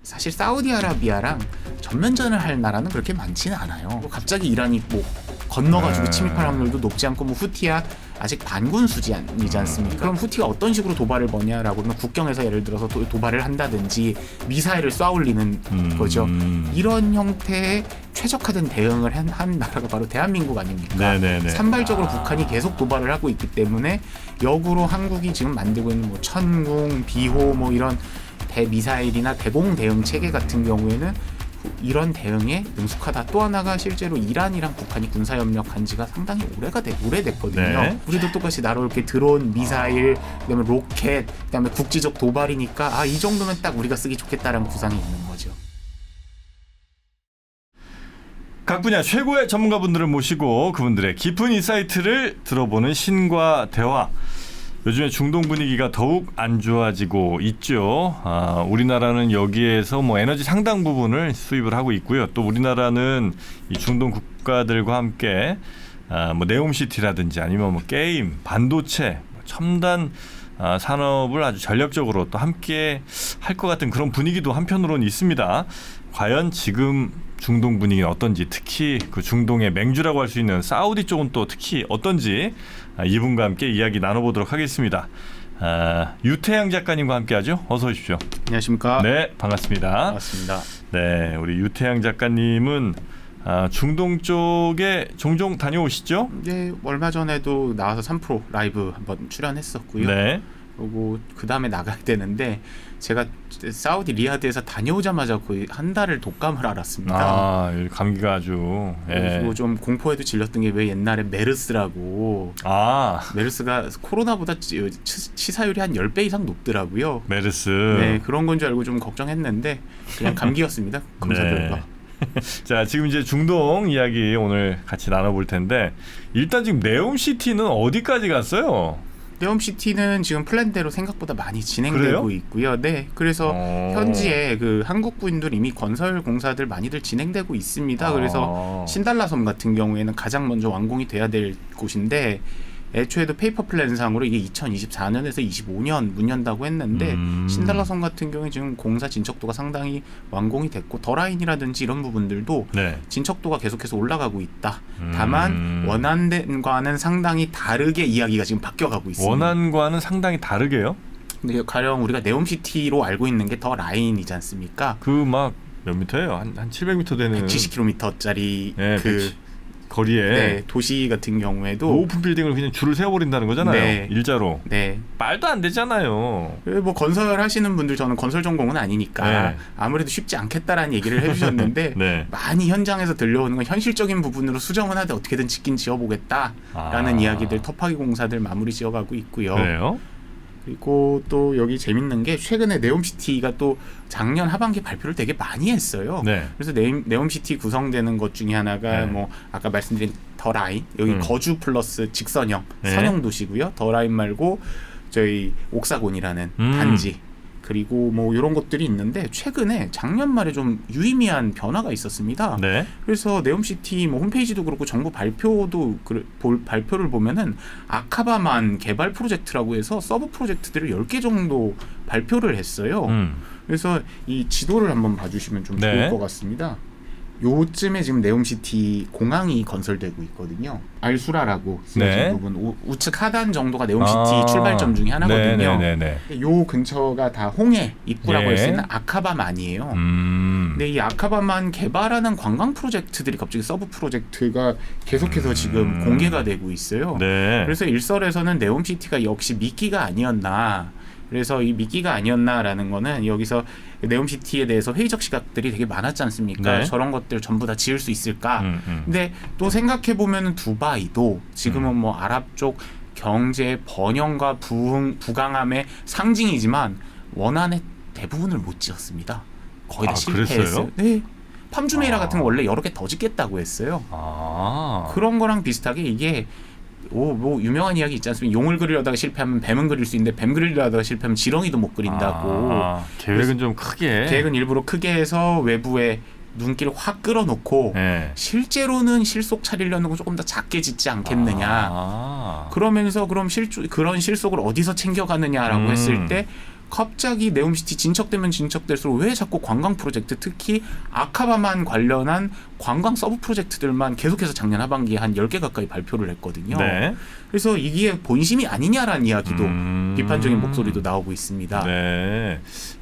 사실 사우디아라비아랑 전면전을 할 나라는 그렇게 많지는 않아요. 갑자기 이란이 뭐 건너가지고 침입할 확률도 높지 않고, 뭐 후티야 아직 반군 수준이지 않습니까? 그럼 후티가 어떤 식으로 도발을 거냐라고 하면 국경에서 예를 들어서 도발을 한다든지 미사일을 쏴올리는 거죠. 이런 형태의 최적화된 대응을 한 나라가 바로 대한민국 아닙니까? 네네네. 산발적으로 북한이 계속 도발을 하고 있기 때문에 역으로 한국이 지금 만들고 있는 뭐 천궁, 비호 뭐 이런 대미사일이나 대공 대응 체계 같은 경우에는 이런 대응에 능숙하다. 또 하나가 실제로 이란이랑 북한이 군사협력한 지가 상당히 오래됐거든요. 네. 우리도 똑같이 날아올게 드론, 미사일, 그다음에 로켓, 그다음에 국지적 도발이니까 이 정도면 딱 우리가 쓰기 좋겠다라는 구상이 있는 거죠. 각 분야 최고의 전문가분들을 모시고 그분들의 깊은 인사이트를 들어보는 신과 대화. 요즘에 중동 분위기가 더욱 안 좋아지고 있죠. 우리나라는 여기에서 뭐 에너지 상당 부분을 수입을 하고 있고요. 또 우리나라는 이 중동 국가들과 함께 뭐 네옴시티라든지 아니면 뭐 게임, 반도체, 첨단 산업을 아주 전략적으로 또 함께 할 것 같은 그런 분위기도 한편으로는 있습니다. 과연 지금 중동 분위기는 어떤지, 특히 그 중동의 맹주라고 할 수 있는 사우디 쪽은 또 특히 어떤지 이분과 함께 이야기 나눠보도록 하겠습니다. 유태양 작가님과 함께하죠. 어서 오십시오. 안녕하십니까? 네, 반갑습니다. 반갑습니다. 네, 우리 유태양 작가님은 중동 쪽에 종종 다녀오시죠? 네, 얼마 전에도 나와서 3프로 라이브 한번 출연했었고요. 네. 그리고 그 다음에 나가야 되는데 제가 사우디 리야드에서 다녀오자마자 거의 한 달을 독감을 앓았습니다. 감기가 아주. 그리고 좀 공포에도 질렸던 게 왜 옛날에 메르스라고. 메르스가 코로나보다 치사율이 한 10배 이상 높더라고요. 메르스. 네, 그런 건 줄 알고 좀 걱정했는데 그냥 감기였습니다. 검사 결과. 자, 지금 이제 중동 이야기 오늘 같이 나눠볼 텐데 일단 지금 네옴시티는 어디까지 갔어요? 네옴시티는 지금 플랜대로 생각보다 많이 진행되고 그래요? 있고요. 네, 그래서 현지에 그 한국군들 이미 건설 공사들 많이들 진행되고 있습니다. 그래서 신달라섬 같은 경우에는 가장 먼저 완공이 돼야 될 곳인데, 애초에도 페이퍼 플랜상으로 이게 2024년에서 25년 문 연다고 했는데 신달라섬 같은 경우에 지금 공사 진척도가 상당히 완공이 됐고, 더라인이라든지 이런 부분들도 진척도가 계속해서 올라가고 있다. 다만 원안과는 상당히 다르게 이야기가 지금 바뀌어가고 있습니다. 원안과는 상당히 다르게요? 근데 가령 우리가 네옴시티로 알고 있는 게 더 라인이지 않습니까? 그 막 몇 미터예요? 한 700m 되는 170km짜리 거리에 네, 도시 같은 경우에도 높은 빌딩을 그냥 줄을 세워버린다는 거잖아요. 네. 일자로. 네. 말도 안 되잖아요. 뭐 건설하시는 분들, 저는 건설 전공은 아니니까 네. 아무래도 쉽지 않겠다라는 얘기를 해주셨는데 네. 많이 현장에서 들려오는 건 현실적인 부분으로 수정은 하되 어떻게든 짓긴 지어보겠다라는 이야기들, 터파기 공사들 마무리 지어가고 있고요. 그래요? 그리고 또 여기 재밌는 게 최근에 네옴시티가 또 작년 하반기 발표를 되게 많이 했어요. 네. 그래서 네옴시티 구성되는 것 중에 하나가 뭐 아까 말씀드린 더라인, 여기 거주 플러스 직선형 선형 도시고요. 더라인 말고 저희 옥사곤이라는 단지, 그리고 뭐 이런 것들이 있는데 최근에 작년 말에 좀 유의미한 변화가 있었습니다. 네. 그래서 네옴시티 뭐 홈페이지도 그렇고 정부 발표도 발표를 보면은 아카바만 개발 프로젝트라고 해서 서브 프로젝트들을 10개 정도 발표를 했어요. 그래서 이 지도를 한번 봐주시면 좀 좋을 것 같습니다. 요쯤에 지금 네옴시티 공항이 건설되고 있거든요. 알수라라고 쓰여진 부분, 우측 하단 정도가 네옴시티 출발점 중에 하나거든요. 요 근처가 다 홍해 입구라고 할 수 있는 아카바만이에요. 근데 이 아카바만 개발하는 관광 프로젝트들이 갑자기 서브 프로젝트가 계속해서 지금 공개가 되고 있어요. 그래서 일설에서는 네옴시티가 역시 미끼가 아니었나, 그래서 이 미끼가 아니었나라는 거는 여기서 네옴시티에 대해서 회의적 시각들이 되게 많았지 않습니까? 저런 것들 전부 다 지을 수 있을까? 근데 또 생각해 보면은 두바이도 지금은 뭐 아랍 쪽 경제 번영과 부강함의 상징이지만 원안의 대부분을 못 지었습니다. 거의 다 실패했어요. 네. 팜주메이라 같은 거 원래 여러 개 더 짓겠다고 했어요. 그런 거랑 비슷하게 이게 뭐 유명한 이야기 있지 않습니까? 용을 그리려다가 실패하면 뱀은 그릴 수 있는데 뱀 그리려다가 실패하면 지렁이도 못 그린다고. 계획은 좀 크게. 계획은 일부러 크게 해서 외부에 눈길을 확 끌어놓고 실제로는 실속 차리려는 건 조금 더 작게 짓지 않겠느냐. 그러면서 그럼 그런 실속을 어디서 챙겨가느냐라고 했을 때 갑자기 네옴시티 진척되면 진척될수록 왜 자꾸 관광 프로젝트, 특히 아카바만 관련한 관광 서브 프로젝트들만 계속해서 작년 하반기에 한 10개 가까이 발표를 했거든요. 네. 그래서 이게 본심이 아니냐라는 이야기도 비판적인 목소리도 나오고 있습니다. 네.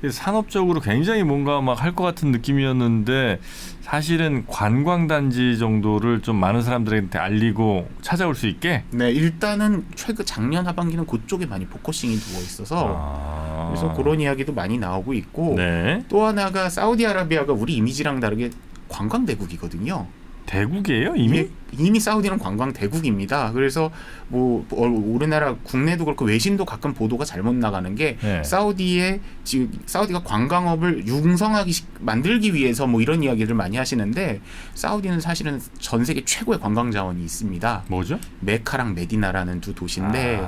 산업적으로 굉장히 뭔가 막 할 것 같은 느낌이었는데 사실은 관광단지 정도를 좀 많은 사람들한테 알리고 찾아올 수 있게. 네, 일단은 작년 하반기는 그쪽에 많이 포커싱이 두어 있어서 그래서 그런 이야기도 많이 나오고 있고 네. 또 하나가 사우디아라비아가 우리 이미지랑 다르게 관광 대국이거든요. 대국이에요 이미? 이미 사우디는 관광 대국입니다. 그래서 뭐 우리나라 국내도 그렇고 외신도 가끔 보도가 잘못 나가는 게 네. 사우디가 관광업을 융성하기 만들기 위해서 뭐 이런 이야기를 많이 하시는데 사우디는 사실은 전 세계 최고의 관광 자원이 있습니다. 뭐죠? 메카랑 메디나라는 두 도시인데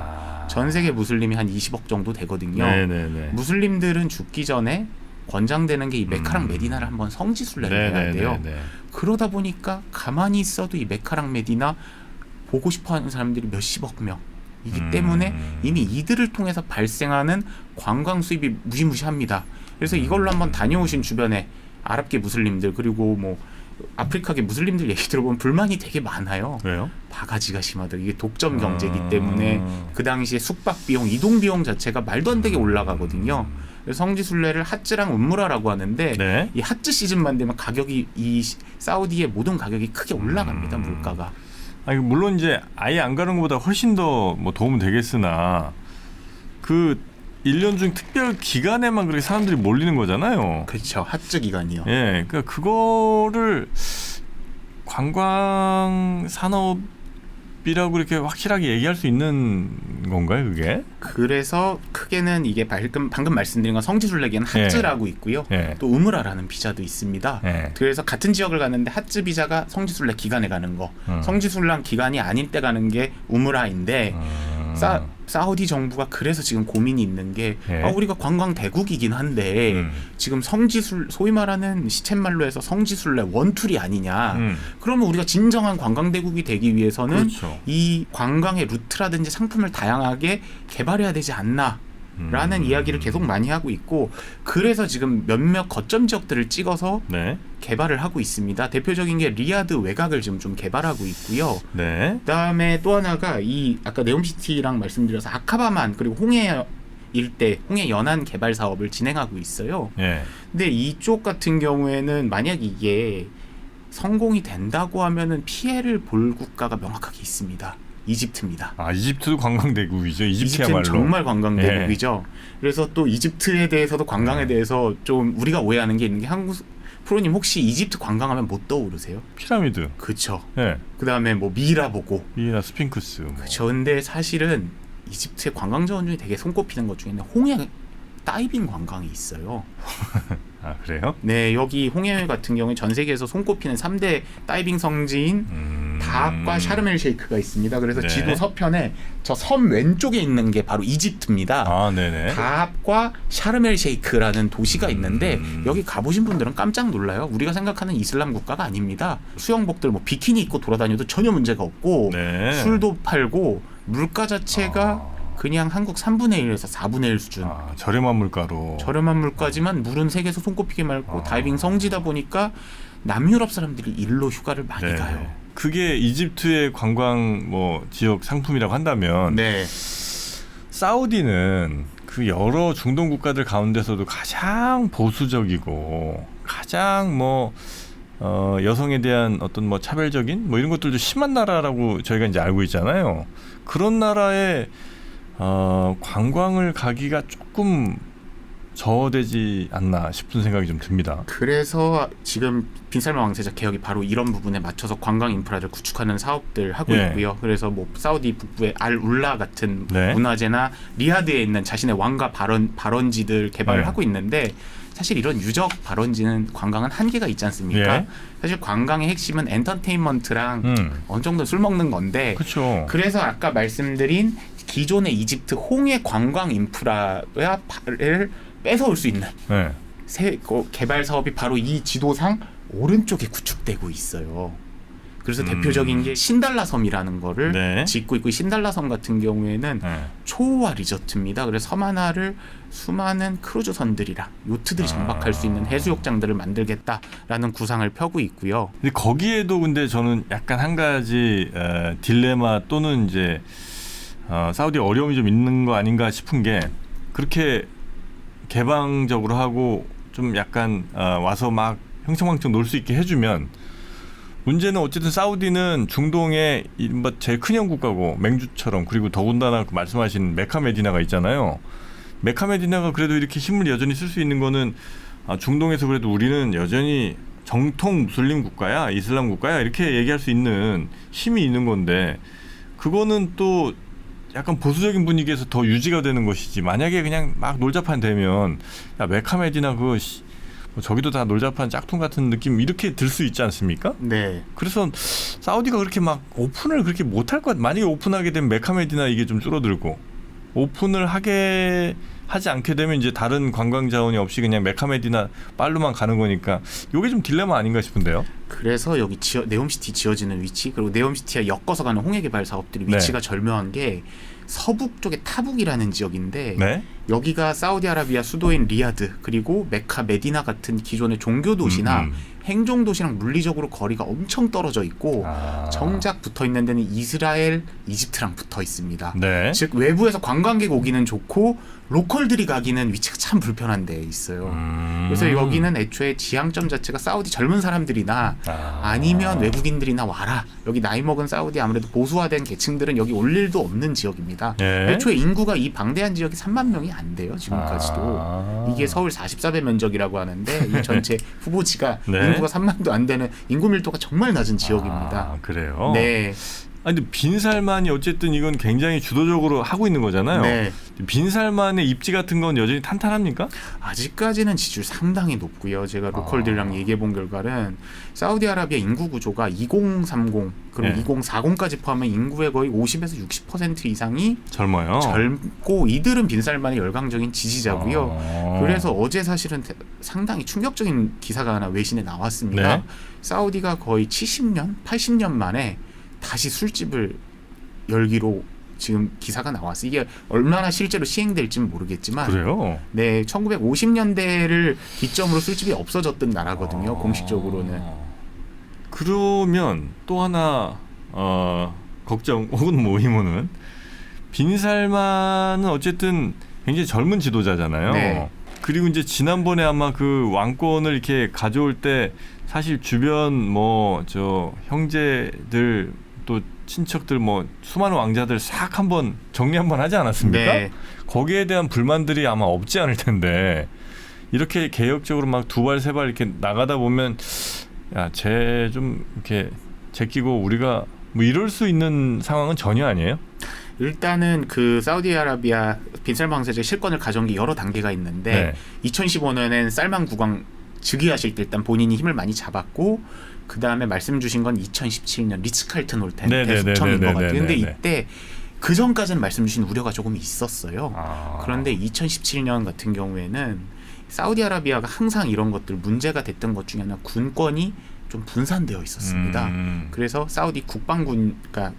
전 세계 무슬림이 한 20억 정도 되거든요. 네네네. 무슬림들은 죽기 전에 권장되는 게 이 메카랑 메디나를 한번 성지순례를 해야 돼요. 그러다 보니까 가만히 있어도 이 메카랑 메디나 보고 싶어하는 사람들이 몇십억 명이기 때문에 이미 이들을 통해서 발생하는 관광 수입이 무시무시합니다. 그래서 이걸로 한번 다녀오신 주변에 아랍계 무슬림들 그리고 뭐 아프리카계 무슬림들 얘기 들어보면 불만이 되게 많아요. 왜요? 바가지가 심하다. 이게 독점 경제이기 때문에 그 당시에 숙박 비용, 이동 비용 자체가 말도 안 되게 올라가거든요. 성지순례를 하츠랑 음무라라고 하는데 네. 이 하츠 시즌만 되면 가격이 이 사우디의 모든 가격이 크게 올라갑니다. 물가가. 아니 물론 이제 아예 안 가는 것보다 훨씬 더 뭐 도움은 되겠으나 그 1년 중 특별 기간에만 그렇게 사람들이 몰리는 거잖아요. 그렇죠. 하츠 기간이요. 예, 그러니까 그거를 관광 산업이라고 이렇게 확실하게 얘기할 수 있는 건가요, 그게? 그래서 크게는 이게 방금 말씀드린 건 성지순례기는 하츠라고 있고요. 또 음무라라는 비자도 있습니다. 그래서 같은 지역을 가는데 하츠 비자가 성지순례 기간에 가는 거, 성지순례 기간이 아닌 때 가는 게 음무라인데 사우디 정부가 그래서 지금 고민이 있는 게 우리가 관광 대국이긴 한데 지금 소위 말하는 시쳇말로 해서 성지순례 원툴이 아니냐. 그러면 우리가 진정한 관광 대국이 되기 위해서는 그렇죠. 이 관광의 루트라든지 상품을 다양하게 개발해야 되지 않나. 라는 이야기를 계속 많이 하고 있고 그래서 지금 몇몇 거점 지역들을 찍어서 개발을 하고 있습니다. 대표적인 게 리야드 외곽을 지금 좀 개발하고 있고요. 그다음에 또 하나가 이 아까 네옴시티랑 말씀드려서 아카바만 그리고 홍해 일대 홍해 연안 개발 사업을 진행하고 있어요. 근데 이쪽 같은 경우에는 만약 이게 성공이 된다고 하면은 피해를 볼 국가가 명확하게 있습니다. 이집트입니다. 이집트도 관광 대국이죠. 이집트야말로. 이집트는 정말 관광 대국이죠. 그래서 또 이집트에 대해서도 관광에 대해서 좀 우리가 오해하는 게 있는 게 한국 프로님 혹시 이집트 관광하면 뭐 떠오르세요? 피라미드. 그렇죠. 그다음에 뭐 미이라 보고. 미이라 스핑크스. 뭐. 그렇죠. 근데 사실은 이집트의 관광 자원 중에 되게 손꼽히는 것 중에는 홍해 다이빙 관광이 있어요. 그래요? 네, 여기 홍해 같은 경우에 전 세계에서 손꼽히는 3대 다이빙 성지인 다합과 샤르멜 셰이크가 있습니다. 그래서 지도 서편에 저 섬 왼쪽에 있는 게 바로 이집트입니다. 다합과 샤르멜 셰이크라는 도시가 있는데 여기 가보신 분들은 깜짝 놀라요. 우리가 생각하는 이슬람 국가가 아닙니다. 수영복들 뭐 비키니 입고 돌아다녀도 전혀 문제가 없고 술도 팔고 물가 자체가 그냥 한국 3분의 1에서 4분의 1 수준. 저렴한 물가로. 저렴한 물가지만 물은 세계에서 손꼽히게 맑고 다이빙 성지다 보니까 남유럽 사람들이 일로 휴가를 많이 가요. 그게 이집트의 관광 뭐 지역 상품이라고 한다면 사우디는 그 여러 중동 국가들 가운데서도 가장 보수적이고 가장 뭐 여성에 대한 어떤 뭐 차별적인 뭐 이런 것들도 심한 나라라고 저희가 이제 알고 있잖아요. 그런 나라에 관광을 가기가 조금 저되지 않나 싶은 생각이 좀 듭니다. 그래서 지금 빈살만 왕세자 개혁이 바로 이런 부분에 맞춰서 관광 인프라를 구축하는 사업들 하고 있고요. 그래서 뭐 사우디 북부의 알 울라 같은 문화재나 리야드에 있는 자신의 왕가 발원지들 개발을 하고 있는데 사실 이런 유적 발원지는 관광은 한계가 있지 않습니까? 사실 관광의 핵심은 엔터테인먼트랑 어느 정도 술 먹는 건데 그래서 아까 말씀드린 기존의 이집트 홍해 관광 인프라를 뺏어올 수 있는 개발 사업이 바로 이 지도상 오른쪽에 구축되고 있어요. 그래서 대표적인 게 신달라섬이라는 거를 네. 짓고 있고, 신달라섬 같은 경우에는 네. 초호화 리조트입니다. 그래서 섬 하나를 수많은 크루즈선들이랑 요트들이 정박할 수 있는 해수욕장들을 만들겠다라는 구상을 펴고 있고요. 근데 거기에도 근데 저는 약간 한 가지 딜레마 또는 이제 사우디 어려움이 좀 있는 거 아닌가 싶은 게, 그렇게 개방적으로 하고 좀 약간 와서 막 흥청망청 놀 수 있게 해주면, 문제는 어쨌든 사우디는 중동의 제일 큰 형 국가고 맹주처럼, 그리고 더군다나 그 말씀하신 메카 메디나가 있잖아요. 메카 메디나가 그래도 이렇게 힘을 여전히 쓸 수 있는 거는 중동에서 그래도 우리는 여전히 정통 무슬림 국가야, 이슬람 국가야, 이렇게 얘기할 수 있는 힘이 있는 건데, 그거는 또 약간 보수적인 분위기에서 더 유지가 되는 것이지, 만약에 그냥 막 놀자판 되면 야 메카 메디나 그거 뭐 저기도 다 놀자판 짝퉁 같은 느낌 이렇게 들 수 있지 않습니까? 네. 그래서 사우디가 그렇게 막 오픈을 그렇게 못할 것 같아요. 만약에 오픈하게 되면 메카 메디나 이게 좀 줄어들고, 오픈을 하지 않게 되면 이제 다른 관광 자원이 없이 그냥 메카 메디나 빨로만 가는 거니까, 이게 좀 딜레마 아닌가 싶은데요. 그래서 여기 네옴시티 지어지는 위치, 그리고 네옴시티와 엮어서 가는 홍해개발 사업들이 위치가 절묘한 게 서북 쪽의 타북이라는 지역인데, 네. 여기가 사우디아라비아 수도인 리야드, 그리고 메카 메디나 같은 기존의 종교 도시나 행정 도시랑 물리적으로 거리가 엄청 떨어져 있고, 정작 붙어 있는 데는 이스라엘, 이집트랑 붙어 있습니다. 네. 즉 외부에서 관광객 오기는 좋고 로컬들이 가기는 위치가 참 불편한 데 있어요. 그래서 여기는 애초에 지향점 자체가 사우디 젊은 사람들이나 아니면 외국인들이나 와라, 여기 나이 먹은 사우디 아무래도 보수화된 계층들은 여기 올 일도 없는 지역입니다. 네. 애초에 인구가 이 방대한 지역이 3만 명이 안 돼요, 지금까지도. 이게 서울 44배 면적이라고 하는데 이 전체 후보지가 네. 인구가 3만도 안 되는, 인구 밀도가 정말 낮은 지역입니다. 그래요? 네. 아니 근데 빈살만이 어쨌든 이건 굉장히 주도적으로 하고 있는 거잖아요. 네. 빈살만의 입지 같은 건 여전히 탄탄합니까? 아직까지는 지지율 상당히 높고요. 제가 로컬들이랑 얘기해 본 결과는 사우디아라비아 인구 구조가 2030 그리고 네. 2040까지 포함한 인구의 거의 50에서 60% 이상이 젊어요. 젊고, 이들은 빈살만의 열광적인 지지자고요. 그래서 어제 사실은 상당히 충격적인 기사가 하나 외신에 나왔습니다. 네. 사우디가 거의 70년, 80년 만에 다시 술집을 열기로 지금 기사가 나왔어요. 이게 얼마나 실제로 시행될지는 모르겠지만, 그래요? 네, 1950년대를 기점으로 술집이 없어졌던 나라거든요. 공식적으로는. 그러면 또 하나 걱정 혹은 뭐 의문은, 빈살만은 어쨌든 굉장히 젊은 지도자잖아요. 네. 그리고 이제 지난번에 아마 그 왕권을 이렇게 가져올 때 사실 주변 뭐 저 형제들 또 친척들 뭐 수많은 왕자들 싹 한번 정리 한번 하지 않았습니까? 네. 거기에 대한 불만들이 아마 없지 않을 텐데, 이렇게 개혁적으로 막 두 발 세 발 이렇게 나가다 보면 야, 쟤 좀 이렇게 제끼고 우리가 뭐 이럴 수 있는 상황은 전혀 아니에요? 일단은 그 사우디아라비아 빈살만 황제의 실권을 가져온 게 여러 단계가 있는데, 2015년엔 살만 국왕 즉위하실 때 일단 본인이 힘을 많이 잡았고, 그 다음에 말씀 주신 건 2017년 리츠칼튼 홀텐 대숙청인 것 같아요. 근데 이때 그 전까지는 말씀 주신 우려가 조금 있었어요. 그런데 2017년 같은 경우에는 사우디아라비아가 항상 이런 것들 문제가 됐던 것 중에 하나, 군권이 좀 분산되어 있었습니다. 그래서 사우디 국방군, 그러니까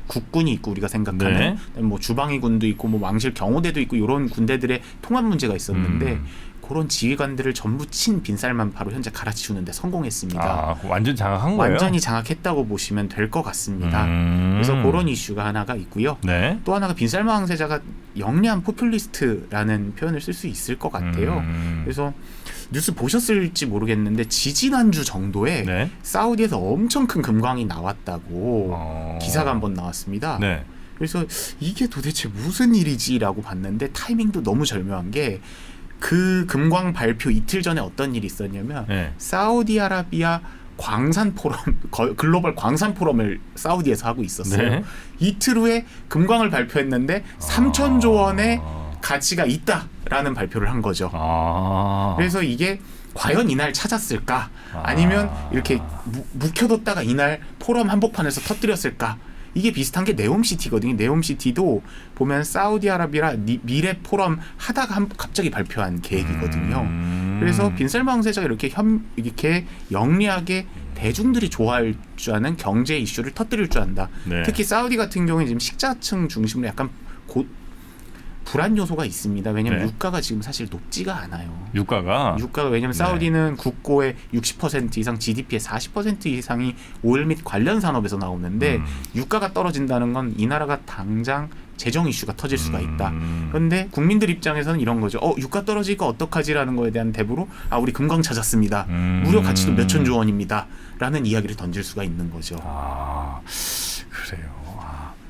국군이 있고 우리가 생각하는 뭐 주방위 군도 있고 뭐 왕실 경호대도 있고 이런 군대들의 통합 문제가 있었는데, 그런 지휘관들을 전부 친 빈살만 바로 현재 갈아치우는데 성공했습니다. 완전 장악한 거예요? 완전히 장악했다고 보시면 될 것 같습니다. 그래서 그런 이슈가 하나가 있고요. 네. 또 하나가 빈살만 황제자가 영리한 포퓰리스트라는 표현을 쓸 수 있을 것 같아요. 그래서 뉴스 보셨을지 모르겠는데 지지난주 정도에 사우디에서 엄청 큰 금광이 나왔다고 기사가 한번 나왔습니다. 네. 그래서 이게 도대체 무슨 일이지라고 봤는데, 타이밍도 너무 절묘한 게, 그 금광 발표 이틀 전에 어떤 일이 있었냐면, 사우디아라비아 광산 포럼, 글로벌 광산 포럼을 사우디에서 하고 있었어요. 이틀 후에 금광을 발표했는데 3천조 원의 가치가 있다라는 발표를 한 거죠. 그래서 이게 과연 이날 찾았을까? 아니면 이렇게 묵혀뒀다가 이날 포럼 한복판에서 터뜨렸을까? 이게 비슷한 게 네옴시티거든요. 네옴시티도 보면 사우디아라비아 미래 포럼 하다가 갑자기 발표한 계획이거든요. 그래서 빈살만 왕세자가 이렇게 영리하게 대중들이 좋아할 줄 아는 경제 이슈를 터뜨릴 줄 안다. 네. 특히 사우디 같은 경우에 지금 식자층 중심으로 약간 불안 요소가 있습니다. 왜냐하면 네. 유가가 지금 사실 높지가 않아요. 유가가 왜냐하면 사우디는 국고의 60% 이상, GDP의 40% 이상이 오일 및 관련 산업에서 나오는데 유가가 떨어진다는 건 이 나라가 당장 재정 이슈가 터질 수가 있다. 그런데 국민들 입장에서는 이런 거죠. 유가 떨어지니까 어떡하지라는 거에 대한 대부로 우리 금광 찾았습니다. 무료 가치도 몇천조 원입니다. 라는 이야기를 던질 수가 있는 거죠. 그래요.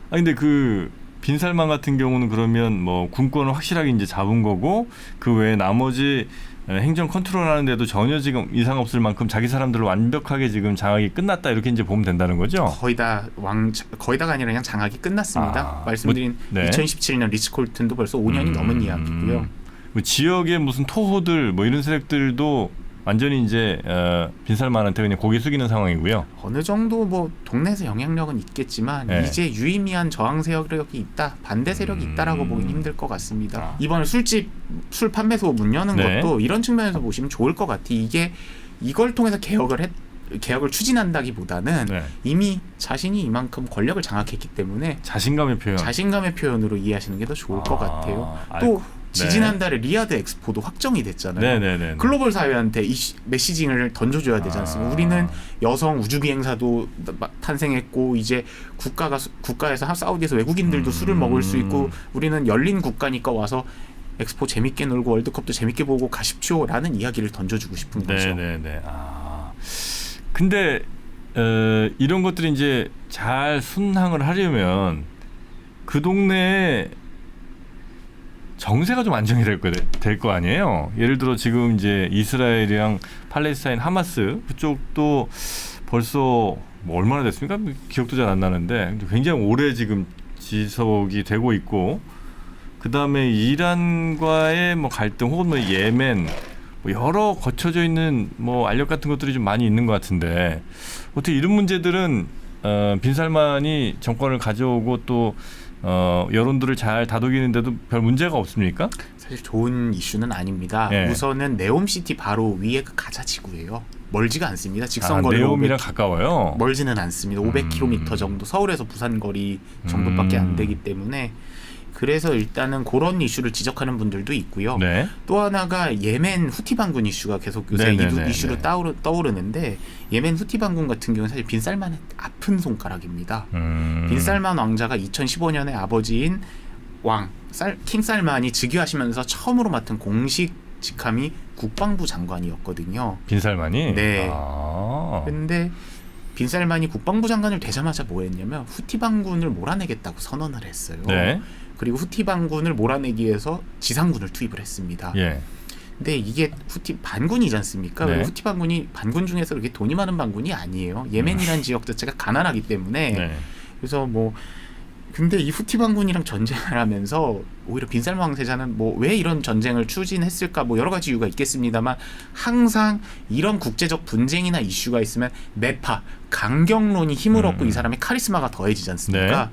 근데 그 빈살만 같은 경우는 그러면 뭐 군권을 확실하게 이제 잡은 거고 그 외에 나머지 행정 컨트롤하는데도 전혀 지금 이상 없을 만큼 자기 사람들로 완벽하게 지금 장악이 끝났다 이렇게 이제 보면 된다는 거죠. 거의 다가 아니라 그냥 장악이 끝났습니다. 말씀드린 2017년 리츠콜튼도 벌써 5년이 넘은 이야기고요. 뭐 지역의 무슨 토호들 뭐 이런 세력들도 완전히 이제 빈살만한테 그냥 고개 숙이는 상황이고요. 어느 정도 뭐 동네에서 영향력은 있겠지만 이제 유의미한 저항 세력이 있다, 반대 세력이 있다라고 보기는 힘들 것 같습니다. 이번에 술 판매소 문 여는 것도 이런 측면에서 보시면 좋을 것 같아. 이걸 통해서 개혁을 추진한다기보다는 이미 자신이 이만큼 권력을 장악했기 때문에 자신감의 표현으로 이해하시는 게 더 좋을 것 같아요. 또 지지난달에 리야드 엑스포도 확정이 됐잖아요. 글로벌 사회한테 이 메시징을 던져줘야 되지 않습니까? 우리는 여성 우주 비행사도 탄생했고 이제 국가에서 사우디에서 외국인들도 술을 먹을 수 있고 우리는 열린 국가니까 와서 엑스포 재밌게 놀고 월드컵도 재밌게 보고 가십시오라는 이야기를 던져주고 싶은 거죠. 근데 이런 것들이 이제 잘 순항을 하려면 그 동네에 정세가 좀 안정이 될 거 아니에요. 예를 들어 지금 이제 이스라엘이랑 팔레스타인 하마스 그쪽도 벌써 뭐 얼마나 됐습니까? 기억도 잘 안 나는데 굉장히 오래 지금 지속이 되고 있고 그 다음에 이란과의 뭐 갈등 혹은 뭐 예멘 뭐 여러 거쳐져 있는 뭐 알력 같은 것들이 좀 많이 있는 것 같은데 어떻게 이런 문제들은 빈살만이 정권을 가져오고 또 여론들을 잘 다독이는데도 별 문제가 없습니까? 사실 좋은 이슈는 아닙니다. 우선은 네옴시티 바로 위에 그 가자 지구예요. 멀지가 않습니다. 직선거리로 네옴이랑 가까워요? 멀지는 않습니다. 500km 정도 서울에서 부산 거리 정도밖에 안 되기 때문에 그래서 일단은 그런 이슈를 지적하는 분들도 있고요. 또 하나가 예멘 후티 반군 이슈가 계속 요새 이슈로 떠오르는데 예멘 후티 반군 같은 경우는 사실 빈살만의 아픈 손가락입니다. 빈살만 왕자가 2015년에 아버지인 킹 살만이 즉위하시면서 처음으로 맡은 공식 직함이 국방부 장관이었거든요. 빈살만이? 근데 빈살만이 국방부 장관을 되자마자 뭐 했냐면 후티 반군을 몰아내겠다고 선언을 했어요. 그리고 후티 반군을 몰아내기 위해서 지상군을 투입을 했습니다. 근데 이게 후티 반군이지 않습니까? 후티 반군이 반군 중에서 그렇게 돈이 많은 반군이 아니에요. 예멘이라는 지역 자체가 가난하기 때문에 그래서 뭐 근데 이 후티 반군이랑 전쟁을 하면서 오히려 빈살만 왕세자는 뭐 왜 이런 전쟁을 추진했을까 뭐 여러 가지 이유가 있겠습니다만 항상 이런 국제적 분쟁이나 이슈가 있으면 매파 강경론이 힘을 얻고 이 사람의 카리스마가 더해지지 않습니까?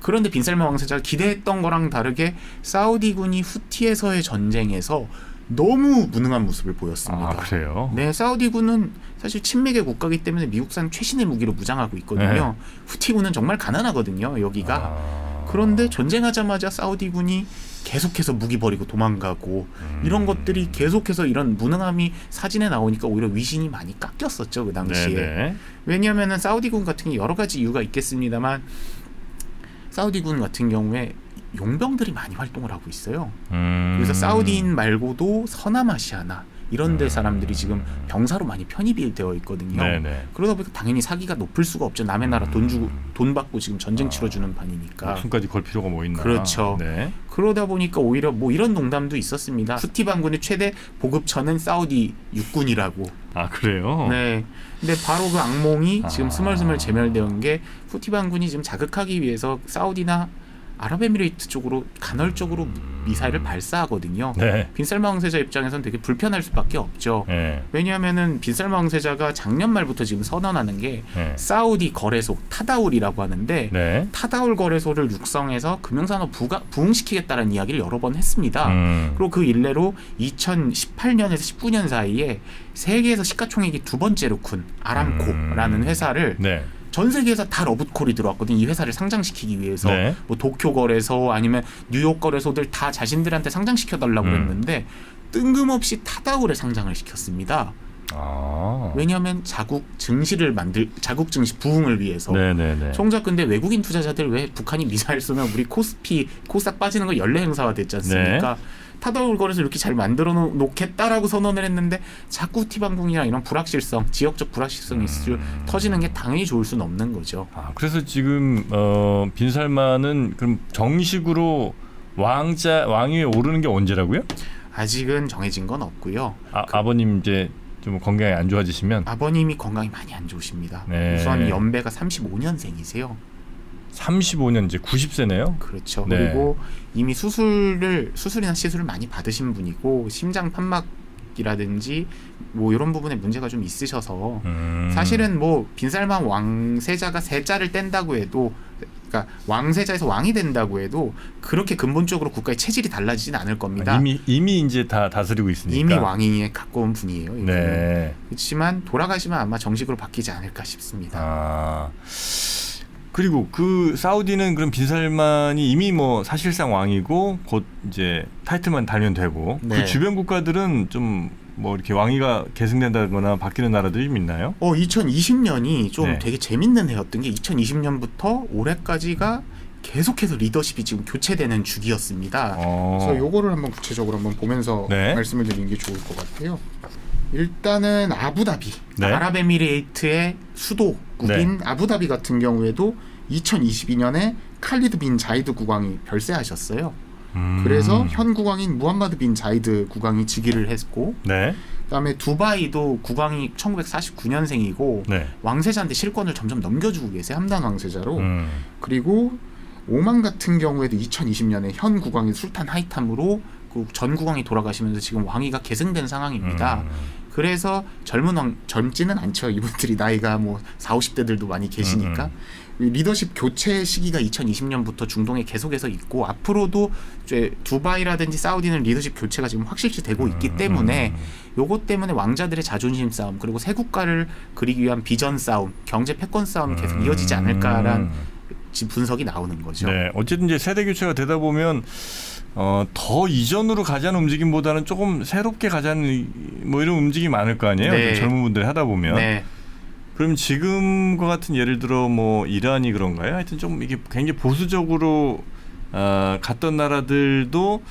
그런데 빈살만 왕세자가 기대했던 거랑 다르게 사우디군이 후티에서의 전쟁에서 너무 무능한 모습을 보였습니다. 그래요? 사우디군은 사실 친미계 국가이기 때문에 미국산 최신의 무기로 무장하고 있거든요. 후티군은 정말 가난하거든요. 여기가. 그런데 전쟁하자마자 사우디군이 계속해서 무기 버리고 도망가고 이런 것들이 계속해서 이런 무능함이 사진에 나오니까 오히려 위신이 많이 깎였었죠. 그 당시에. 왜냐하면 사우디군 같은 게 여러 가지 이유가 있겠습니다만 사우디군 같은 경우에 용병들이 많이 활동을 하고 있어요. 그래서 사우디인 말고도 서남아시아나 이런 데 사람들이 지금 병사로 많이 편입이 되어 있거든요. 그러다 보니까 당연히 사기가 높을 수가 없죠. 남의 나라 돈 받고 지금 전쟁 치러주는 판이니까. 목숨까지 걸 필요가 뭐 있나. 그렇죠. 그러다 보니까 오히려 뭐 이런 농담도 있었습니다. 후티 반군의 최대 보급처는 사우디 육군이라고. 그래요? 근데 바로 그 악몽이 지금 스멀스멀 재멸되는 게 후티 반군이 지금 자극하기 위해서 사우디나 아랍에미레이트 쪽으로 간헐적으로 미사일을 발사하거든요. 네. 빈살만 왕세자 입장에서는 되게 불편할 수밖에 없죠. 네. 왜냐하면은 빈살만 왕세자가 작년 말부터 지금 선언하는 게 네. 사우디 거래소 타다울이라고 하는데 네. 타다울 거래소를 육성해서 금융산업 부흥시키겠다는 이야기를 여러 번 했습니다. 그리고 그 일례로 2018년에서 19년 사이에 세계에서 시가총액이 두 번째로 큰 아람코라는 회사를 네. 전 세계에서 다 러브콜이 들어왔거든요. 이 회사를 상장시키기 위해서 네. 뭐 도쿄 거래소 아니면 뉴욕 거래소들 다 자신들한테 상장시켜달라고 그랬는데 뜬금없이 타다울에 상장을 시켰습니다. 아. 왜냐하면 자국 증시 부흥을 위해서. 네네네. 정작 근데 외국인 투자자들 왜 북한이 미사일 쏘면 우리 코스닥 빠지는 거 연례 행사화 됐지 않습니까? 타다울 거래소 이렇게 잘 만들어 놓겠다라고 선언을 했는데 자꾸 티방궁이랑 이런 불확실성, 지역적 불확실성이 터지는 게 당연히 좋을 수는 없는 거죠. 아, 그래서 지금 빈살만은 그럼 정식으로 왕위에 오르는 게 언제라고요? 아직은 정해진 건 없고요. 아버님 이제 좀 건강이 안 좋아지시면 아버님이 건강이 많이 안 좋으십니다. 네. 우선 연배가 35년생이세요. 35년 이제 90세네요. 그렇죠. 네. 그리고 이미 수술이나 시술을 많이 받으신 분이고 심장 판막이라든지 뭐 이런 부분에 문제가 좀 있으셔서 사실은 뭐 빈살만 왕세자가 세자를 뗀다고 해도 그러니까 왕세자에서 왕이 된다고 해도 그렇게 근본적으로 국가의 체질이 달라지진 않을 겁니다. 이미 이제 다 다스리고 있으니까. 이미 왕위에 가까운 분이에요. 네. 그렇지만 돌아가시면 아마 정식으로 바뀌지 않을까 싶습니다. 아. 그리고 그 사우디는 그럼 빈살만이 이미 뭐 사실상 왕이고 곧 이제 타이틀만 달면 되고 네. 그 주변 국가들은 좀 뭐 이렇게 왕위가 계승된다거나 바뀌는 나라들이 좀 있나요? 2020년이 좀 네. 되게 재밌는 해였던 게 2020년부터 올해까지가 계속해서 리더십이 지금 교체되는 주기였습니다. 그래서 요거를 한번 구체적으로 한번 보면서 네. 말씀을 드리는 게 좋을 것 같아요. 일단은 아부다비, 네. 아랍에미레이트의 수도국인 아부다비 같은 경우에도 2022년에 칼리드 빈 자이드 국왕이 별세하셨어요. 그래서 현 국왕인 무함마드 빈 자이드 국왕이 즉위를 했고, 네. 그다음에 두바이도 국왕이 1949년생이고 네. 왕세자한테 실권을 점점 넘겨주고 계세요. 함단 왕세자로. 음. 그리고 오만 같은 경우에도 2020년에 현 국왕인 술탄 하이탐으로 그 전 국왕이 돌아가시면서 지금 왕위가 계승된 상황입니다. 그래서 젊지는 않죠. 이분들이 나이가 뭐 40, 50대들도 많이 계시니까. 리더십 교체 시기가 2020년부터 중동에 계속해서 있고 앞으로도 이제 두바이라든지 사우디는 리더십 교체가 지금 확실시 되고 있기 때문에 요것 때문에 왕자들의 자존심 싸움 그리고 새 국가를 그리기 위한 비전 싸움, 경제 패권 싸움이 계속 이어지지 않을까라는 분석이 나오는 거죠. 네, 어쨌든 이제 세대 교체가 되다 보면 더 이전으로 가자는 움직임보다는 조금 새롭게 가자는 뭐 이런 움직임이 많을 거 아니에요. 네. 젊은 분들이 하다 보면. 네. 그럼 지금과 같은 예를 들어 뭐 이란이 그런가요? 하여튼 좀 이게 굉장히 보수적으로 갔던 나라들도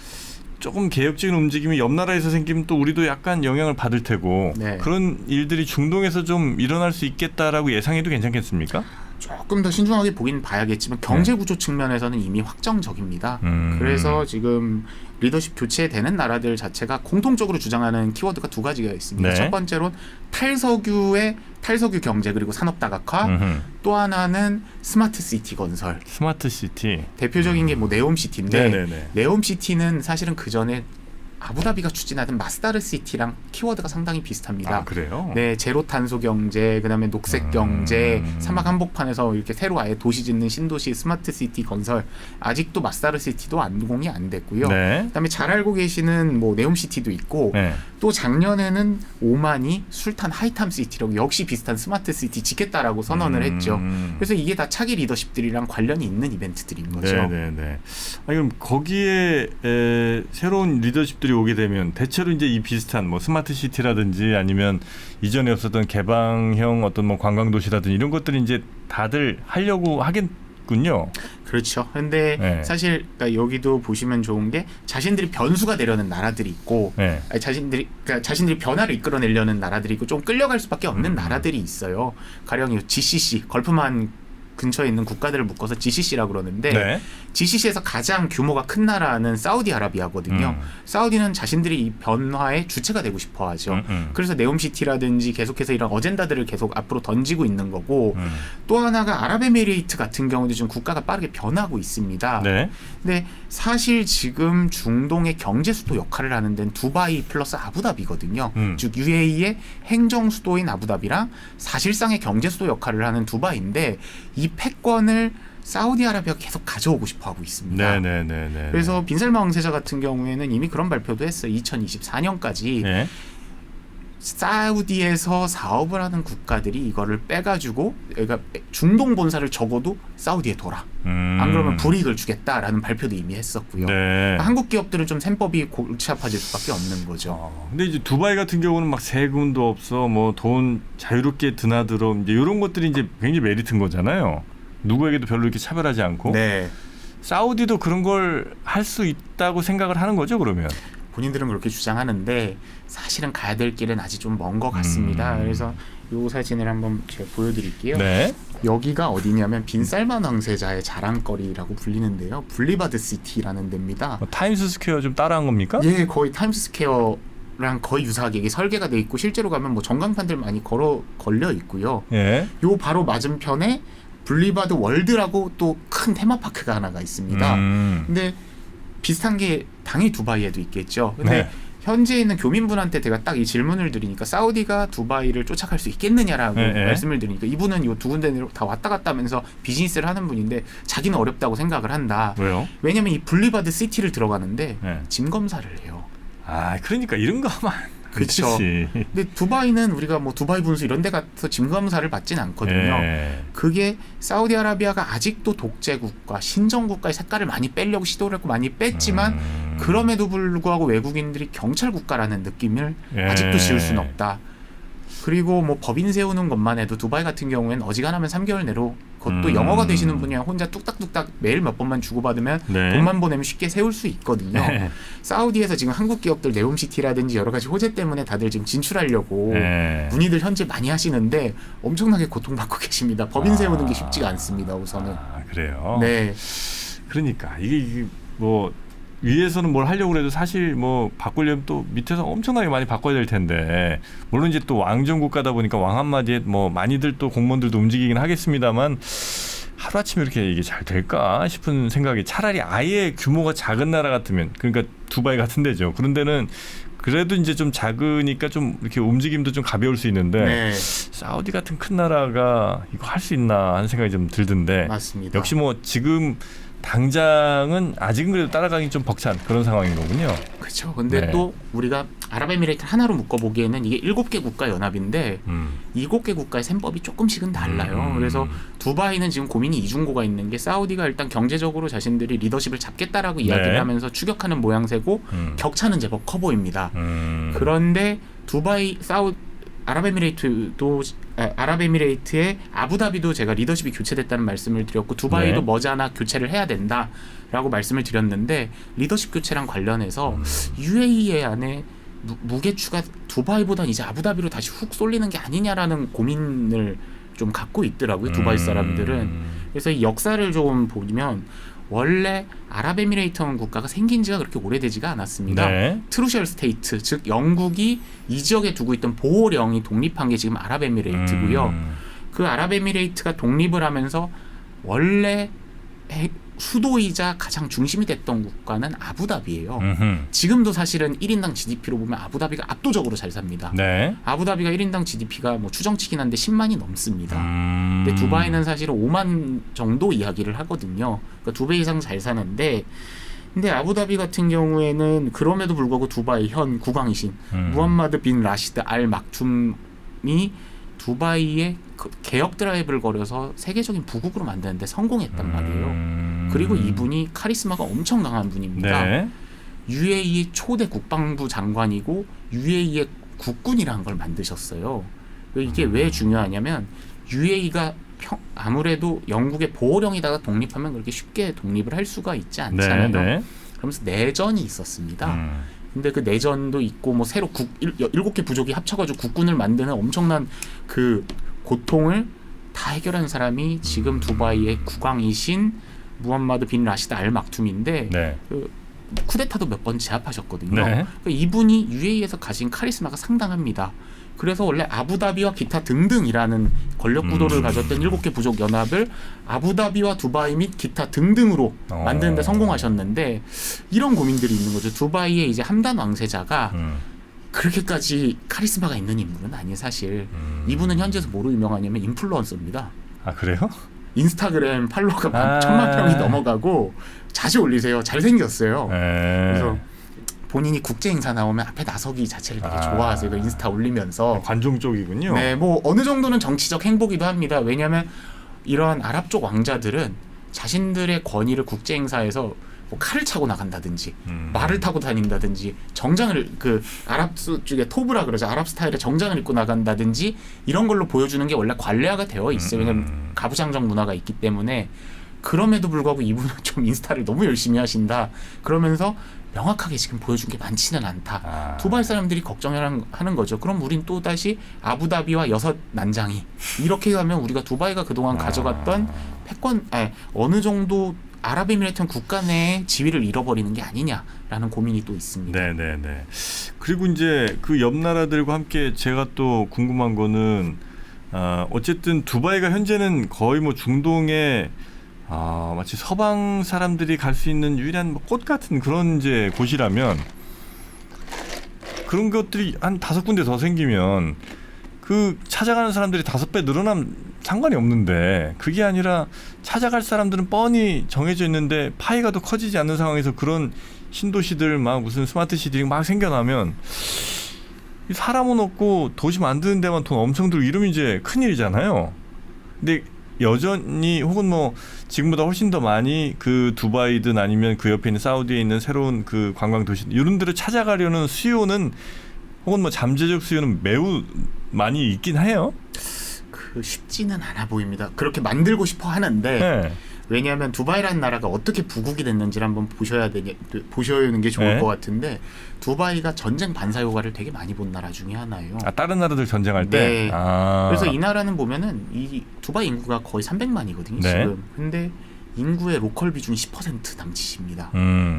조금 개혁적인 움직임이 옆 나라에서 생기면 또 우리도 약간 영향을 받을 테고 네. 그런 일들이 중동에서 좀 일어날 수 있겠다라고 예상해도 괜찮겠습니까? 조금 더 신중하게 보긴 봐야겠지만 경제 구조 측면에서는 이미 확정적입니다. 그래서 지금 리더십 교체되는 나라들 자체가 공통적으로 주장하는 키워드가 두 가지가 있습니다. 네. 첫 번째로는 탈석유 경제 그리고 산업 다각화, 또 하나는 스마트 시티 건설. 스마트 시티. 대표적인 게 뭐 네옴시티인데 네네네. 네옴시티는 사실은 그 전에 아부다비가 추진하던 마스다르 시티랑 키워드가 상당히 비슷합니다. 아, 그래요? 네, 제로 탄소 경제, 그다음에 녹색 경제, 사막 한복판에서 이렇게 새로 아예 도시 짓는 신도시 스마트 시티 건설. 아직도 마스다르 시티도 안공이 안 됐고요. 네. 그다음에 잘 알고 계시는 뭐 네옴 시티도 있고 네. 또 작년에는 오만이 술탄 하이탐 시티라고 역시 비슷한 스마트 시티 짓겠다라고 선언을 했죠. 그래서 이게 다 차기 리더십들이랑 관련이 있는 이벤트들인 거죠. 네네네. 아니, 그럼 거기에 새로운 리더십들이 오게 되면 대체로 이제 이 비슷한 뭐 스마트 시티라든지 아니면 이전에 없었던 개방형 어떤 뭐 관광 도시라든지 이런 것들이 이제 다들 하려고 하겠군요. 그렇죠. 근데 네. 사실 그러니까 여기도 보시면 좋은 게 자신들이 변수가 되려는 나라들이 있고 네. 아니, 자신들이 변화를 이끌어내려는 나라들이 있고 좀 끌려갈 수밖에 없는 나라들이 있어요. 가령 GCC 걸프만 근처에 있는 국가들을 묶어서 GCC라고 그러는데 네. GCC에서 가장 규모가 큰 나라는 사우디아라비아거든요. 사우디는 자신들이 이 변화의 주체가 되고 싶어 하죠. 그래서 네옴시티라든지 계속해서 이런 어젠다들을 계속 앞으로 던지고 있는 거고 또 하나가 아랍에미레이트 같은 경우도 지금 국가가 빠르게 변하고 있습니다. 네. 근데 사실 지금 중동의 경제 수도 역할을 하는 데는 두바이 플러스 아부다비거든요. 즉 UAE의 행정 수도인 아부다비랑 사실상의 경제 수도 역할을 하는 두바이인데 이 패권을 사우디아라비아가 계속 가져오고 싶어하고 있습니다. 네. 그래서 빈살만 왕세자 같은 경우에는 이미 그런 발표도 했어요. 2024년까지 네. 사우디에서 사업을 하는 국가들이 이거를 빼가지고 그러니까 중동 본사를 적어도 사우디에 둬라. 안 그러면 불이익을 주겠다라는 발표도 이미 했었고요. 네. 한국 기업들은 좀 셈법이 골치 아파질 수밖에 없는 거죠. 근데 이제 두바이 같은 경우는 막 세금도 없어, 뭐 돈 자유롭게 드나들어, 이제 이런 것들이 이제 굉장히 메리트인 거잖아요. 누구에게도 별로 이렇게 차별하지 않고. 네. 사우디도 그런 걸 할 수 있다고 생각을 하는 거죠, 그러면? 본인들은 그렇게 주장하는데 사실은 가야 될 길은 아직 좀 먼 것 같습니다. 그래서 이 사진을 한번 제가 보여드릴게요. 네. 여기가 어디냐면 빈살만 왕세자의 자랑거리라고 불리는데요. 블리바드 시티라는 데입니다. 타임스 스퀘어 좀 따라한 겁니까? 예, 거의 타임스스퀘어랑 거의 유사하게 이게 설계가 돼 있고 실제로 가면 뭐 전광판들 많이 걸려 있고요. 예. 요 바로 맞은편에 블리바드 월드라고 또 큰 테마파크가 하나가 있습니다. 근데 비슷한 게 당연히 두바이에도 있겠죠. 근데 네. 현재 있는 교민분한테 제가 딱 이 질문을 드리니까 사우디가 두바이를 쫓아갈 수 있겠느냐라고 말씀을 드리니까 이분은 요 두 군데로 다 왔다 갔다 하면서 비즈니스를 하는 분인데 자기는 어렵다고 생각을 한다. 왜요? 왜냐면 이 블리바드 시티를 들어가는데 네. 짐 검사를 해요. 아, 그러니까 이런 거 하면 그렇죠. 그치. 근데 두바이는 우리가 뭐 두바이 분수 이런 데 가서 짐 검사를 받진 않거든요. 예. 그게 사우디아라비아가 아직도 독재국가, 신정국가의 색깔을 많이 빼려고 시도를 했고 많이 뺐지만 그럼에도 불구하고 외국인들이 경찰국가라는 느낌을 예. 아직도 지울 수는 없다. 그리고 뭐 법인 세우는 것만 해도 두바이 같은 경우에는 어지간하면 3개월 내로 그것도 영어가 되시는 분이랑 혼자 뚝딱뚝딱 매일 몇 번만 주고받으면 네. 돈만 보내면 쉽게 세울 수 있거든요. 네. 사우디에서 지금 한국 기업들 네옴시티라든지 여러 가지 호재 때문에 다들 지금 진출하려고 네. 문의들 현재 많이 하시는데 엄청나게 고통받고 계십니다. 법인 세우는 게 쉽지가 않습니다. 우선은. 아, 그래요? 네. 그러니까 이게 뭐 위에서는 뭘 하려고 해도 사실 뭐 바꾸려면 또 밑에서 엄청나게 많이 바꿔야 될 텐데 물론 이제 또 왕정 국가다 보니까 왕 한마디에 뭐 많이들 또 공무원들도 움직이긴 하겠습니다만 하루아침에 이렇게 이게 잘 될까 싶은 생각이 차라리 아예 규모가 작은 나라 같으면 그러니까 두바이 같은 데죠. 그런 데는 그래도 이제 좀 작으니까 좀 이렇게 움직임도 좀 가벼울 수 있는데 네. 사우디 같은 큰 나라가 이거 할 수 있나 하는 생각이 좀 들던데 맞습니다. 역시 뭐 지금 당장은 아직은 그래도 따라가기 좀 벅찬 그런 상황인 거군요. 그렇죠. 근데 네. 또 우리가 아랍에미레이트 하나로 묶어보기에는 이게 7개 국가 연합인데 7개 국가의 셈법이 조금씩은 달라요. 그래서 두바이는 지금 고민이 이중고가 있는 게 사우디가 일단 경제적으로 자신들이 리더십을 잡겠다라고 이야기를 네. 하면서 추격하는 모양새고 격차는 제법 커 보입니다. 그런데 두바이 아랍에미레이트의 아부다비도 제가 리더십이 교체됐다는 말씀을 드렸고 두바이도 네. 머지않아 교체를 해야 된다라고 말씀을 드렸는데 리더십 교체랑 관련해서 UAE 안에 무게추가 두바이보단 이제 아부다비로 다시 훅 쏠리는 게 아니냐라는 고민을 좀 갖고 있더라고요. 두바이 사람들은. 그래서 이 역사를 좀 보면 원래 아랍에미레이트라는 국가가 생긴 지가 그렇게 오래되지가 않았습니다. 네. 트루셜 스테이트, 즉 영국이 이 지역에 두고 있던 보호령이 독립한 게 지금 아랍에미레이트고요. 그 아랍에미레이트가 독립을 하면서 원래 수도이자 가장 중심이 됐던 국가는 아부다비예요. 지금도 사실은 1인당 GDP로 보면 아부다비가 압도적으로 잘 삽니다. 네. 아부다비가 1인당 GDP가 뭐 추정치긴 한데 10만이 넘습니다. 근데 두바이는 사실은 5만 정도 이야기를 하거든요. 그러니까 2배 이상 잘 사는데 근데 아부다비 같은 경우에는 그럼에도 불구하고 두바이 현 국왕이신 무함마드 빈 라시드 알 막툼이 두바이에 개혁 드라이브를 걸어서 세계적인 부국으로 만드는데 성공했단 말이에요. 그리고 이분이 카리스마가 엄청 강한 분입니다. 네. UAE의 초대 국방부 장관이고 UAE의 국군이라는 걸 만드셨어요. 이게 왜 중요하냐면 UAE가 아무래도 영국의 보호령에다가 독립하면 그렇게 쉽게 독립을 할 수가 있지 않잖아요. 네. 그러면서 내전이 있었습니다. 근데 그 내전도 있고 뭐 새로 7개 부족이 합쳐가지고 국군을 만드는 엄청난 그 고통을 다 해결한 사람이 지금 두바이의 국왕이신 무함마드 빈 라시드 알 막툼인데 네. 쿠데타도 몇 번 제압하셨거든요. 네. 그러니까 이분이 UAE에서 가진 카리스마가 상당합니다. 그래서 원래 아부다비와 기타 등등이라는 권력 구도를 가졌던 7개 부족 연합을 아부다비와 두바이 및 기타 등등으로 만드는 데 성공하셨는데 이런 고민들이 있는 거죠. 두바이의 이제 함단 왕세자가 그렇게까지 카리스마가 있는 인물은 아니에요, 사실. 이분은 현지에서 뭐로 유명하냐면 인플루언서입니다. 아, 그래요? 인스타그램 팔로워가 1000만 명이 넘어가고 자주 올리세요. 잘생겼어요. 그래서 본인이 국제 행사 나오면 앞에 나서기 자체를 되게 좋아하세요. 그 인스타 올리면서. 관종 쪽이군요. 네, 뭐 어느 정도는 정치적 행보기도 합니다. 왜냐하면 이런 아랍 쪽 왕자들은 자신들의 권위를 국제 행사에서 뭐 칼을 차고 나간다든지 말을 타고 다닌다든지 정장을 그 아랍 쪽에 토브라 그러죠. 아랍 스타일의 정장을 입고 나간다든지 이런 걸로 보여주는 게 원래 관례화가 되어 있어요. 왜냐하면 가부장적 문화가 있기 때문에. 그럼에도 불구하고 이분은 좀 인스타를 너무 열심히 하신다. 그러면서 명확하게 지금 보여준 게 많지는 않다. 두바이 사람들이 걱정하는 거죠. 그럼 우린 또 다시 아부다비와 6 난장이 이렇게 가면 우리가 두바이가 그동안 가져갔던 패권 어느 정도 아랍에미레이트는 국가 내의 지위를 잃어버리는 게 아니냐라는 고민이 또 있습니다. 네네네. 그리고 이제 그 옆 나라들과 함께 제가 또 궁금한 거는 어쨌든 두바이가 현재는 거의 뭐 중동의 마치 서방 사람들이 갈 수 있는 유일한 뭐 꽃 같은 그런 이제 곳이라면 그런 것들이 한 5군데 더 생기면 그 찾아가는 사람들이 5배 늘어나면 상관이 없는데 그게 아니라 찾아갈 사람들은 뻔히 정해져 있는데 파이가 더 커지지 않는 상황에서 그런 신도시들 막 무슨 스마트 시들이 막 생겨나면 사람은 없고 도시 만드는 데만 돈 엄청 들고 이러면 이제 큰일이잖아요. 근데 여전히 혹은 뭐 지금보다 훨씬 더 많이 그 두바이든 아니면 그 옆에 있는 사우디에 있는 새로운 그 관광 도시 이런 데를 찾아가려는 수요는 혹은 뭐 잠재적 수요는 매우 많이 있긴 해요. 그 쉽지는 않아 보입니다. 그렇게 만들고 싶어 하는데 네. 왜냐하면 두바이라는 나라가 어떻게 부국이 됐는지를 한번 보셔야 게 좋을 네. 것 같은데 두바이가 전쟁 반사 효과를 되게 많이 본 나라 중에 하나예요. 다른 나라들 전쟁할 때. 네. 그래서 이 나라는 보면은 이 두바이 인구가 거의 300만이거든요. 네. 지금. 근데 인구의 로컬 비중이 10% 남짓입니다.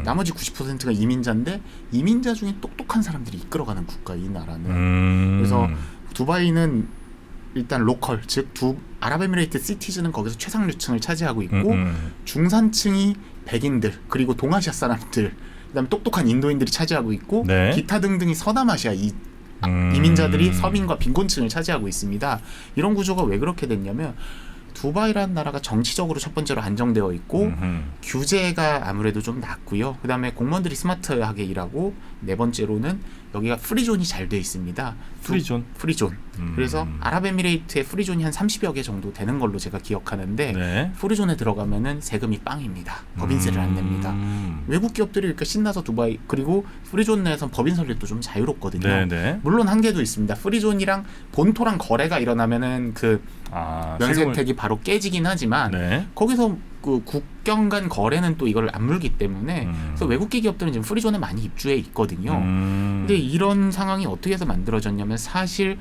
나머지 90%가 이민자인데 이민자 중에 똑똑한 사람들이 이끌어가는 국가 이 나라는. 그래서 두바이는 일단 로컬 즉 아랍에미레이트 시티즌은 거기서 최상류층을 차지하고 있고 중산층이 백인들 그리고 동아시아 사람들 그다음에 똑똑한 인도인들이 차지하고 있고 네. 기타 등등이 서남아시아 이민자들이 서민과 빈곤층을 차지하고 있습니다. 이런 구조가 왜 그렇게 됐냐면 두바이라는 나라가 정치적으로 첫 번째로 안정되어 있고 규제가 아무래도 좀 낮고요. 그다음에 공무원들이 스마트하게 일하고 네 번째로는 여기가 프리존이 잘 돼 있습니다. 프리존? 프리존. 그래서 아랍에미레이트의 프리존이 한 30여 개 정도 되는 걸로 제가 기억하는데 네. 프리존에 들어가면은 세금이 빵입니다. 법인세를 안 냅니다. 외국 기업들이 이렇게 신나서 두바이 그리고 프리존 내에선 법인 설립도 좀 자유롭거든요. 네네. 물론 한계도 있습니다. 프리존이랑 본토랑 거래가 일어나면은 그 면세 혜택이 바로 깨지긴 하지만 네. 거기서 그 국경 간 거래는 또 이걸 안 물기 때문에 그래서 외국계 기업들은 지금 프리존에 많이 입주해 있거든요. 근데 이런 상황이 어떻게 해서 만들어졌냐면 사실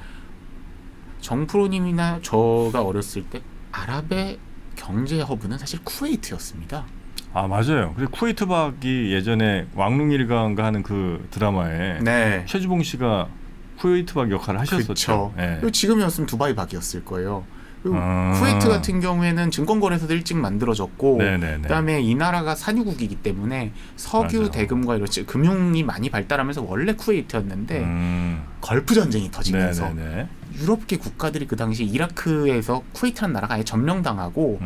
정프로님이나 저가 어렸을 때 아랍의 경제 허브는 사실 쿠웨이트였습니다. 맞아요. 그리고 쿠웨이트 박이 예전에 왕릉일가인가 하는 그 드라마에 네. 최주봉 씨가 쿠웨이트 박 역할을 하셨었죠. 네. 지금이었으면 두바이 박이었을 거예요. 쿠웨이트 같은 경우에는 증권거래소도 일찍 만들어졌고 네네네. 그다음에 이 나라가 산유국이기 때문에 석유 맞아. 대금과 이런 금융이 많이 발달하면서 원래 쿠웨이트였는데 걸프 전쟁이 터지면서 네네네. 유럽계 국가들이 그 당시 이라크에서 쿠웨이트라는 나라가 아예 점령당하고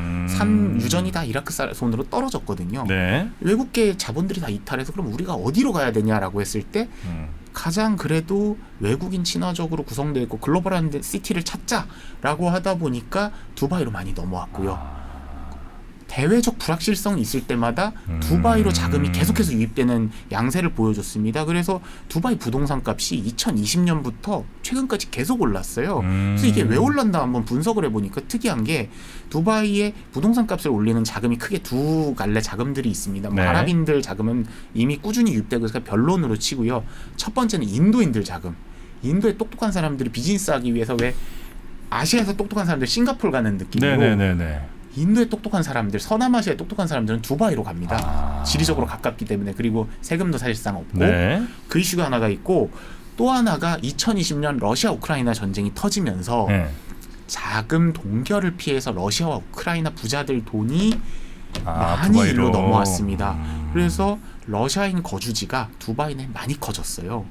유전이 다 이라크 손으로 떨어졌거든요. 네. 외국계 자본들이 다 이탈해서 그럼 우리가 어디로 가야 되냐라고 했을 때 가장 그래도 외국인 친화적으로 구성되어 있고 글로벌한 시티를 찾자라고 하다 보니까 두바이로 많이 넘어왔고요. 대외적 불확실성이 있을 때마다 두바이로 자금이 계속해서 유입되는 양세를 보여줬습니다. 그래서 두바이 부동산 값이 2020년부터 최근까지 계속 올랐어요. 그래서 이게 왜 올랐나 한번 분석을 해보니까 특이한 게 두바이의 부동산 값을 올리는 자금이 크게 두 갈래 자금들이 있습니다. 네. 아랍인들 자금은 이미 꾸준히 유입되고 있어서 변론으로 치고요. 첫 번째는 인도인들 자금. 인도의 똑똑한 사람들이 비즈니스 하기 위해서 왜 아시아에서 똑똑한 사람들 싱가포르 가는 느낌이고 네네네네. 인도의 똑똑한 사람들, 서남아시아의 똑똑한 사람들은 두바이로 갑니다. 지리적으로 가깝기 때문에. 그리고 세금도 사실상 없고. 네. 그 이슈가 하나가 있고 또 하나가 2020년 러시아 우크라이나 전쟁이 터지면서 네. 자금 동결을 피해서 러시아와 우크라이나 부자들 돈이 많이 두바이로. 일로 넘어왔습니다. 그래서 러시아인 거주지가 두바이는 많이 커졌어요.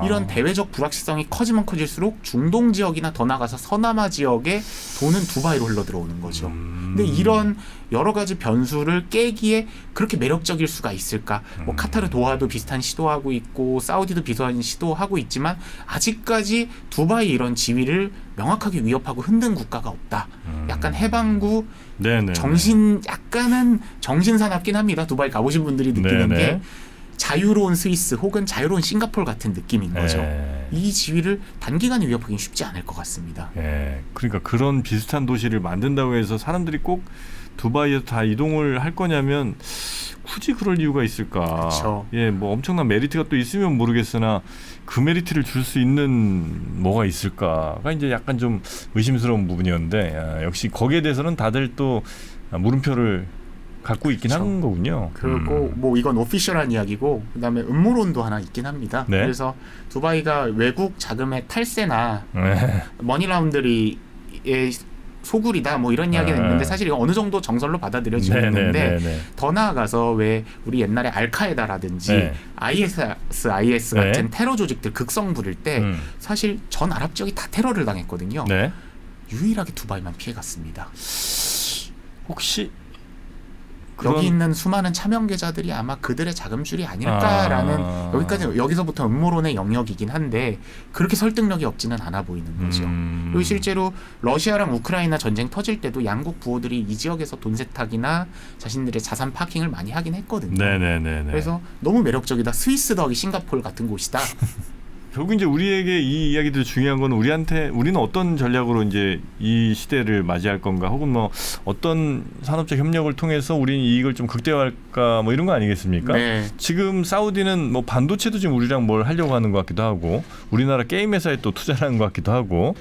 이런 대외적 불확실성이 커지면 커질수록 중동 지역이나 더 나가서 서남아 지역에 돈은 두바이로 흘러 들어오는 거죠. 근데 이런 여러 가지 변수를 깨기에 그렇게 매력적일 수가 있을까? 뭐 카타르 도하도 비슷한 시도하고 있고 사우디도 비슷한 시도하고 있지만 아직까지 두바이 이런 지위를 명확하게 위협하고 흔든 국가가 없다. 약간 해방구 네네. 약간은 정신사납긴 합니다. 두바이 가보신 분들이 느끼는 네네. 게 자유로운 스위스 혹은 자유로운 싱가포르 같은 느낌인 거죠. 네. 이 지위를 단기간에 위협하기는 쉽지 않을 것 같습니다. 예, 그러니까 그런 비슷한 도시를 만든다고 해서 사람들이 꼭 두바이에서 다 이동을 할 거냐면 굳이 그럴 이유가 있을까? 그렇죠. 예, 뭐 엄청난 메리트가 또 있으면 모르겠으나 그 메리트를 줄 수 있는 뭐가 있을까가 이제 약간 좀 의심스러운 부분이었는데 역시 거기에 대해서는 다들 또 물음표를 갖고 있긴 그렇죠. 한 거군요. 그리고 뭐 이건 오피셜한 이야기고 그다음에 음모론도 하나 있긴 합니다. 네. 그래서 두바이가 외국 자금의 탈세나 네. 머니라운드리의 소굴이다 뭐 이런 이야기는 있는데 사실 이거 어느 정도 정설로 받아들여지고 있는데 네네네네. 더 나아가서 왜 우리 옛날에 알카에다라든지 네. IS 네. 같은 테러 조직들 극성 부릴 때 사실 전 아랍 지역이 다 테러를 당했거든요. 네. 유일하게 두바이만 피해갔습니다. 혹시 여기 있는 수많은 차명계좌들이 아마 그들의 자금줄이 아닐까라는 여기서부터 음모론의 영역이긴 한데 그렇게 설득력이 없지는 않아 보이는 거죠. 그리고 실제로 러시아랑 우크라이나 전쟁 터질 때도 양국 부호들이 이 지역에서 돈 세탁이나 자신들의 자산 파킹을 많이 하긴 했거든요. 네네네. 그래서 너무 매력적이다. 스위스 더하기 싱가포르 같은 곳이다. 결국 이제 우리에게 이 이야기들 중요한 건 우리는 어떤 전략으로 이제 이 시대를 맞이할 건가, 혹은 뭐 어떤 산업적 협력을 통해서 우리는 이익을 좀 극대화할까, 뭐 이런 거 아니겠습니까? 네. 지금 사우디는 뭐 반도체도 지금 우리랑 뭘 하려고 하는 것 같기도 하고, 우리나라 게임 회사에 또 투자를 하는 것 같기도 하고.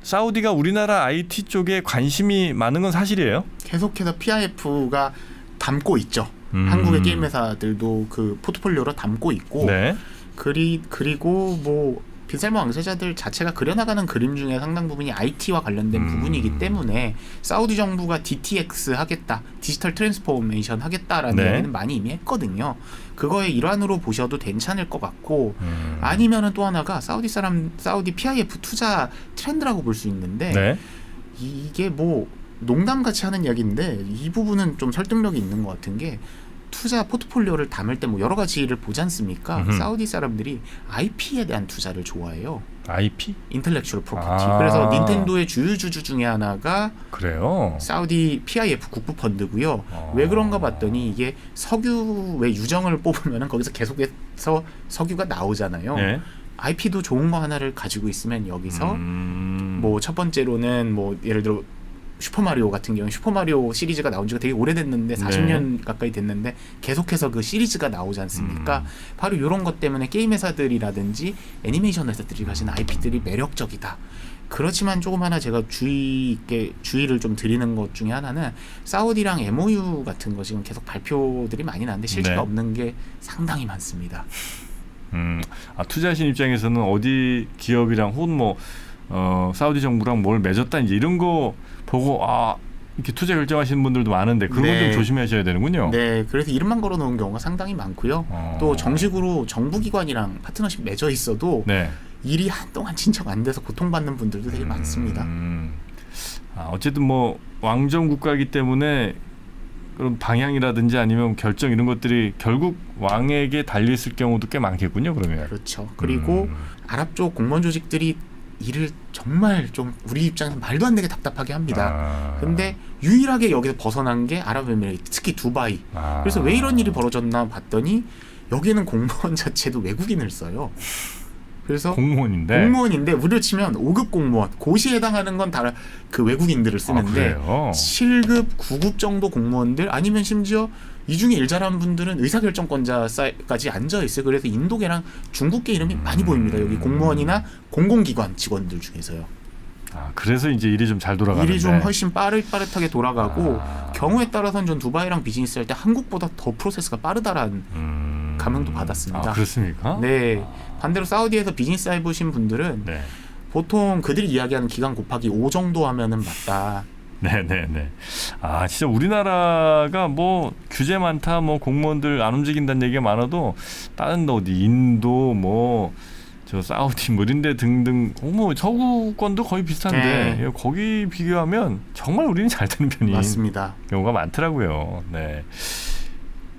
사우디가 우리나라 IT 쪽에 관심이 많은 건 사실이에요? 계속해서 PIF가 담고 있죠. 한국의 게임 회사들도 그 포트폴리오로 담고 있고. 네. 그리고 뭐 빈셀모 왕세자들 자체가 그려나가는 그림 중에 상당 부분이 IT와 관련된 부분이기 때문에 사우디 정부가 DTX 하겠다, 디지털 트랜스포메이션 하겠다라는 네. 얘기는 많이 이미 했거든요. 그거의 일환으로 보셔도 괜찮을 것 같고 아니면은 또 하나가 사우디 PIF 투자 트렌드라고 볼 수 있는데 네. 이게 뭐 농담같이 하는 이야기인데 이 부분은 좀 설득력이 있는 것 같은 게 투자 포트폴리오를 담을 때 뭐 여러 가지를 보지 않습니까? 사우디 사람들이 IP에 대한 투자를 좋아해요. IP? 인텔렉츄얼 프로퍼티. 그래서 닌텐도의 주유주주 중에 하나가 그래요. 사우디 PIF 국부 펀드고요. 왜 그런가 봤더니 이게 석유의 유정을 뽑으면 거기서 계속해서 석유가 나오잖아요. 네. IP도 좋은 거 하나를 가지고 있으면 여기서 뭐 첫 번째로는 뭐 예를 들어 슈퍼마리오 같은 경우는 슈퍼마리오 시리즈가 나온 지가 되게 오래됐는데 40년 가까이 됐는데 계속해서 그 시리즈가 나오지 않습니까? 바로 이런 것 때문에 게임 회사들이라든지 애니메이션 회사들이 가진 IP들이 매력적이다. 그렇지만 조금 하나 제가 주의를 좀 드리는 것 중에 하나는 사우디랑 MOU 같은 거 지금 계속 발표들이 많이 나는데 실체가 네. 없는 게 상당히 많습니다. 투자하신 입장에서는 어디 기업이랑 혹은 뭐 사우디 정부랑 뭘 맺었다 이제 이런 거 보고 이렇게 투자 결정하시는 분들도 많은데 그런 건 좀 조심하셔야 되는군요. 네, 그래서 이름만 걸어놓은 경우가 상당히 많고요. 또 정식으로 정부기관이랑 파트너십 맺어 있어도 네. 일이 한동안 진척 안 돼서 고통받는 분들도 되게 많습니다. 어쨌든 뭐 왕정 국가이기 때문에 그런 방향이라든지 아니면 결정 이런 것들이 결국 왕에게 달려 있을 경우도 꽤 많겠군요. 그러면. 그렇죠. 그리고 아랍 쪽 공무원 조직들이 일을 정말 좀 우리 입장에서 말도 안 되게 답답하게 합니다. 근데 유일하게 여기서 벗어난 게 아랍에미레이트, 특히 두바이. 그래서 왜 이런 일이 벌어졌나 봤더니 여기는 공무원 자체도 외국인을 써요. 그래서 공무원인데 우리로 치면 5급 공무원, 고시에 해당하는 건 다 그 외국인들을 쓰는데 7급, 9급 정도 공무원들 아니면 심지어 이 중에 일 잘하는 분들은 의사결정권자까지 앉아있어요. 그래서 인도계랑 중국계 이름이 많이 보입니다. 여기 공무원이나 공공기관 직원들 중에서요. 그래서 이제 일이 좀 잘 돌아가는데. 일이 좀 훨씬 빠릿하게 돌아가고 경우에 따라서는 전 두바이랑 비즈니스 할 때 한국보다 더 프로세스가 빠르다라는 감흥도 받았습니다. 그렇습니까? 네. 반대로 사우디에서 비즈니스 해보신 분들은 네. 보통 그들이 이야기하는 기간 곱하기 5 정도 하면은 맞다. 네네네. 진짜 우리나라가 뭐 규제 많다, 뭐 공무원들 안 움직인다는 얘기가 많아도 다른 어디 인도 뭐 저 사우디 뭐 이런데 등등 뭐 서구권도 거의 비슷한데 네. 거기 비교하면 정말 우리는 잘 되는 편인 맞습니다. 경우가 많더라고요. 네.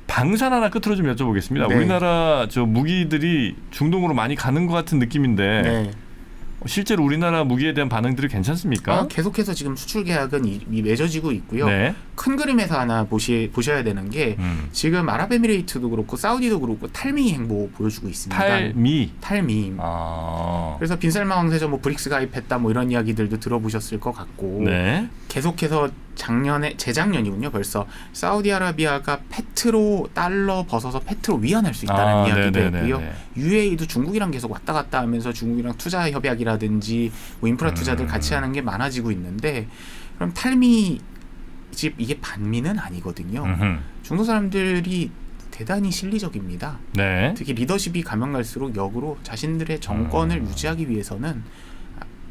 방산 하나 끝으로 좀 여쭤보겠습니다. 네. 우리나라 저 무기들이 중동으로 많이 가는 것 같은 느낌인데 네. 실제로 우리나라 무기에 대한 반응들이 괜찮습니까? 계속해서 지금 수출 계약은 맺어지고 있고요. 네. 큰 그림에서 하나 보셔야 되는 게 지금 아랍에미레이트도 그렇고 사우디도 그렇고 탈미 행보 보여주고 있습니다. 탈미. 그래서 빈살만 왕세자 뭐 브릭스 가입했다 뭐 이런 이야기들도 들어보셨을 것 같고 네. 계속해서 재작년이군요. 벌써 사우디아라비아가 페트로 달러 벗어서 페트로 위안할 수 있다는 이야기도 했고요. UAE도 중국이랑 계속 왔다 갔다 하면서 중국이랑 투자 협약이라든지 뭐 인프라 투자들 같이 하는 게 많아지고 있는데 그럼 탈미 집 이게 반미는 아니거든요. 중동 사람들이 대단히 실리적입니다. 네. 특히 리더십이 가면 갈수록 역으로 자신들의 정권을 유지하기 위해서는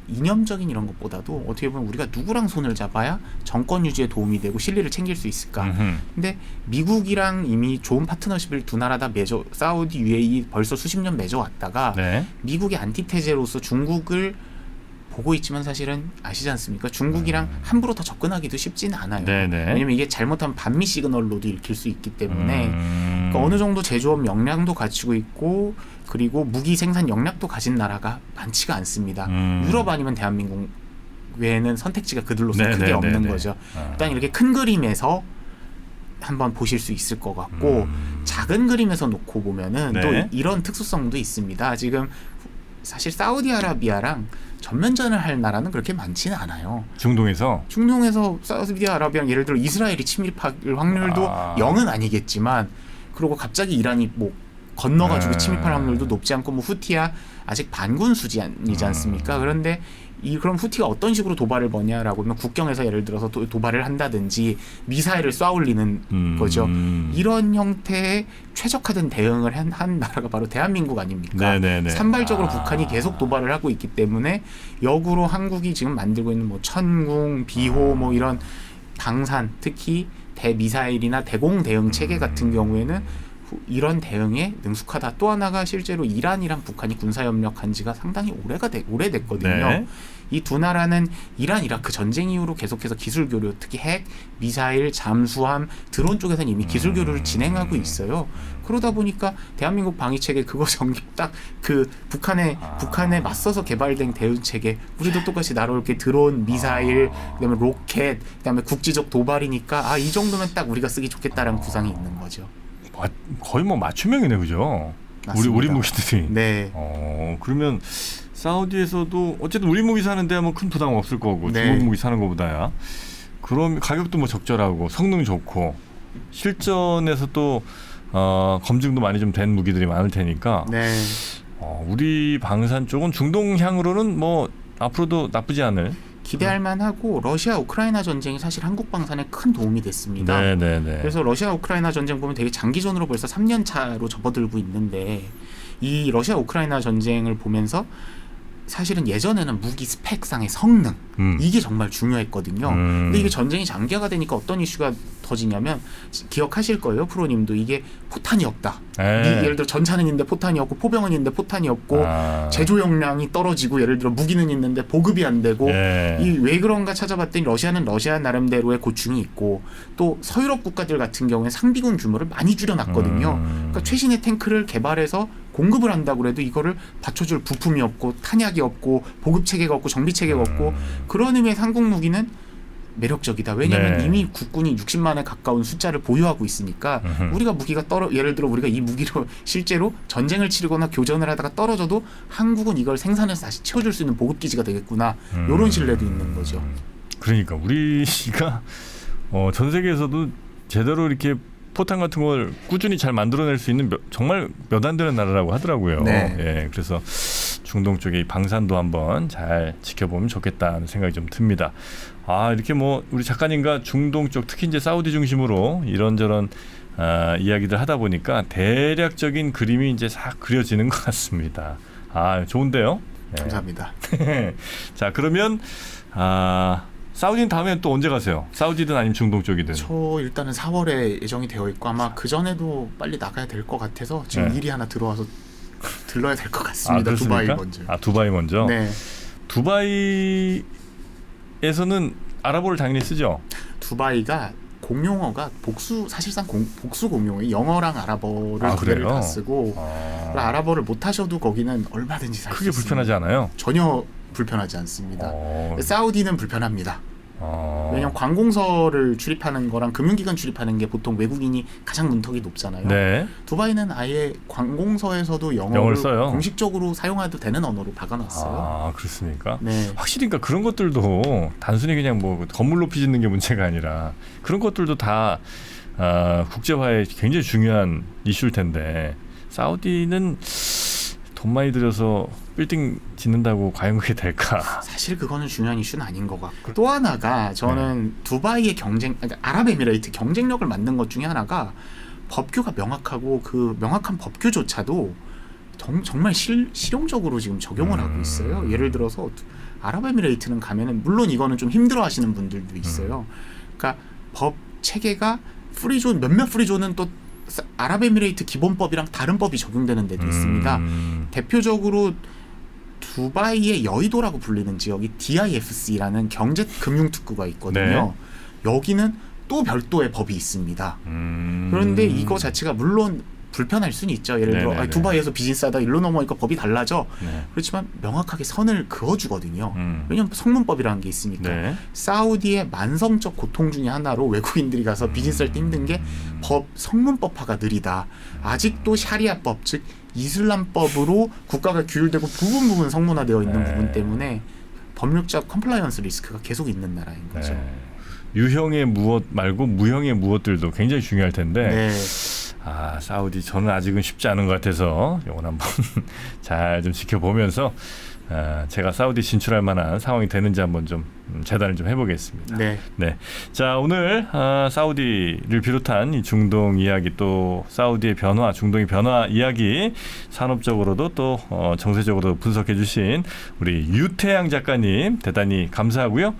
이념적인 이런 것보다도 어떻게 보면 우리가 누구랑 손을 잡아야 정권 유지에 도움이 되고 실리를 챙길 수 있을까. 근데 미국이랑 이미 좋은 파트너십을 두 나라 다 사우디, UAE 벌써 수십 년 맺어왔다가 미국의 안티테제로서 중국을 보고 있지만 사실은 아시지 않습니까? 중국이랑 함부로 더 접근하기도 쉽지는 않아요. 왜냐면 이게 잘못하면 반미 시그널로도 읽힐 수 있기 때문에 그러니까 어느 정도 제조업 역량도 갖추고 있고 그리고 무기 생산 역량도 가진 나라가 많지가 않습니다. 유럽 아니면 대한민국 외에는 선택지가 그들로서 크게 없는 거죠. 일단 이렇게 큰 그림에서 한번 보실 수 있을 것 같고 작은 그림에서 놓고 보면은 또 이런 특수성도 있습니다. 지금 사실 사우디아라비아랑 전면전을 할 나라는 그렇게 많지는 않아요. 중동에서 사우디아라비아랑 예를 들어 이스라엘이 침입할 확률도 0은 아니겠지만 그리고 갑자기 이란이 뭐 건너가지고 침입할 확률도 높지 않고 뭐 후티야 아직 반군 수준이지 않습니까? 그런데 그럼 후티가 어떤 식으로 도발을 거냐라고 하면 국경에서 예를 들어서 도발을 한다든지 미사일을 쏴올리는 거죠. 이런 형태의 최적화된 대응을 한 나라가 바로 대한민국 아닙니까? 산발적으로 북한이 계속 도발을 하고 있기 때문에 역으로 한국이 지금 만들고 있는 뭐 천궁, 비호 뭐 이런 방산 특히 대미사일이나 대공 대응 체계 같은 경우에는 이런 대응에 능숙하다. 또 하나가 실제로 이란이랑 북한이 군사협력한 지가 상당히 오래됐거든요. 이 두 나라는 이란 이라크 전쟁 이후로 계속해서 기술 교류, 특히 핵, 미사일, 잠수함, 드론 쪽에서는 이미 기술 교류를 진행하고 있어요. 그러다 보니까 대한민국 방위 체계 그거 정립 딱 그 북한에 맞서서 개발된 대응 체계 우리도 똑같이 날아올게 드론, 미사일, 그다음에 로켓, 그다음에 국지적 도발이니까 이 정도면 딱 우리가 쓰기 좋겠다라는 구상이 있는 거죠. 거의 뭐 맞춤형이네, 그죠? 우리 무기들이. 네. 그러면 사우디에서도 어쨌든 우리 무기 사는데 뭐 큰 부담 없을 거고 중국 무기 사는 것보다야. 그럼 가격도 뭐 적절하고 성능 좋고 실전에서 또 검증도 많이 좀 된 무기들이 많을 테니까. 우리 방산 쪽은 중동향으로는 뭐 앞으로도 나쁘지 않을. 기대할 만하고 러시아 우크라이나 전쟁이 사실 한국 방산에 큰 도움이 됐습니다. 그래서 러시아 우크라이나 전쟁 보면 되게 장기전으로 벌써 3년 차로 접어들고 있는데 이 러시아 우크라이나 전쟁을 보면서 사실은 예전에는 무기 스펙상의 성능 이게 정말 중요했거든요. 근데 이게 전쟁이 장기화가 되니까 어떤 이슈가 터지냐면 기억하실 거예요, 프로님도. 이게 포탄이 없다. 예를 들어 전차는 있는데 포탄이 없고 포병은 있는데 포탄이 없고 제조 역량이 떨어지고 예를 들어 무기는 있는데 보급이 안 되고 이 왜 그런가 찾아봤더니 러시아는 러시아 나름대로의 고충이 있고 또 서유럽 국가들 같은 경우에 상비군 규모를 많이 줄여놨거든요. 그러니까 최신의 탱크를 개발해서 공급을 한다고 해도 이거를 받쳐줄 부품이 없고 탄약이 없고 보급 체계가 없고 정비 체계가 없고 그런 의미에서 한국 무기는 매력적이다. 왜냐하면 이미 국군이 60만에 가까운 숫자를 보유하고 있으니까 우리가 무기가 예를 들어 우리가 이 무기로 실제로 전쟁을 치르거나 교전을 하다가 떨어져도 한국은 이걸 생산해서 다시 채워줄 수 있는 보급기지가 되겠구나. 이런 신뢰도 있는 거죠. 그러니까 우리가 전 세계에서도 제대로 이렇게 포탄 같은 걸 꾸준히 잘 만들어낼 수 있는 정말 몇 안 되는 나라라고 하더라고요. 그래서 중동 쪽의 이 방산도 한번 잘 지켜보면 좋겠다는 생각이 좀 듭니다. 이렇게 뭐 우리 작가님과 중동 쪽 특히 이제 사우디 중심으로 이런저런 이야기들 하다 보니까 대략적인 그림이 이제 싹 그려지는 것 같습니다. 좋은데요? 네. 감사합니다. 자, 그러면 사우디는 다음에 또 언제 가세요? 사우디든 아니면 중동 쪽이든. 저 일단은 4월에 예정이 되어 있고 아마 그 전에도 빨리 나가야 될 것 같아서 지금 일이 하나 들어와서 들러야 될 것 같습니다. 두바이 먼저. 두바이 먼저. 네. 두바이에서는 아랍어를 당연히 쓰죠. 두바이가 공용어가 사실상 복수 공용어예요. 영어랑 아랍어를 두 개를 다 쓰고 아랍어를 못 하셔도 거기는 얼마든지 살 수 크게 있습니다. 불편하지 않아요? 전혀 불편하지 않습니다. 사우디는 불편합니다. 왜냐하면 관공서를 출입하는 거랑 금융기관 출입하는 게 보통 외국인이 가장 문턱이 높잖아요. 네. 두바이는 아예 관공서에서도 영어를 써요. 공식적으로 사용해도 되는 언어로 박아놨어요. 그렇습니까? 네. 확실히 그러니까 그런 것들도 단순히 그냥 뭐 건물 높이 짓는 게 문제가 아니라 그런 것들도 다 국제화에 굉장히 중요한 이슈일 텐데 사우디는 돈 많이 들여서 빌딩 짓는다고 과연 그게 될까? 사실 그거는 중요한 이슈는 아닌 것 같고 또 하나가 저는 두바이의 그러니까 아랍에미레이트 경쟁력을 만든 것 중에 하나가 법규가 명확하고 그 명확한 법규조차도 정말 실용적으로 지금 적용을 하고 있어요. 예를 들어서 아랍에미레이트는 가면은 물론 이거는 좀 힘들어하시는 분들도 있어요. 그러니까 법 체계가 몇몇 프리존은 또 아랍에미레이트 기본법이랑 다른 법이 적용되는 데도 있습니다. 대표적으로 두바이의 여의도라고 불리는 지역이 DIFC라는 경제금융특구가 있거든요. 네. 여기는 또 별도의 법이 있습니다. 그런데 이거 자체가 물론 불편할 수는 있죠. 예를 들어 두바이에서 비즈니스하다 일로 넘어오니까 법이 달라져. 그렇지만 명확하게 선을 그어주거든요. 왜냐하면 성문법이라는 게 있으니까. 사우디의 만성적 고통 중에 하나로 외국인들이 가서 비즈니스할 때 힘든 게 성문법화가 느리다. 아직도 샤리아법 즉 이슬람법으로 국가가 규율되고 부분 성문화되어 있는 부분 때문에 법률적 컴플라이언스 리스크가 계속 있는 나라인 거죠. 유형의 무엇 말고 무형의 무엇들도 굉장히 중요할 텐데 사우디 저는 아직은 쉽지 않은 것 같아서 이건 한번 잘 좀 지켜보면서 제가 사우디 진출할 만한 상황이 되는지 한번 좀 재단을 좀 해보겠습니다. 네. 자, 오늘 사우디를 비롯한 이 중동 이야기 또 사우디의 변화, 중동의 변화 이야기 산업적으로도 또 정세적으로 분석해주신 우리 유태양 작가님 대단히 감사하고요.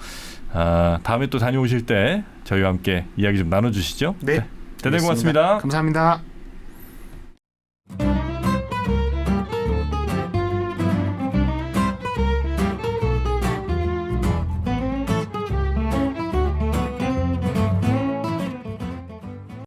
다음에 또 다녀오실 때 저희와 함께 이야기 좀 나눠주시죠. 네. 대단히 고맙습니다. 감사합니다.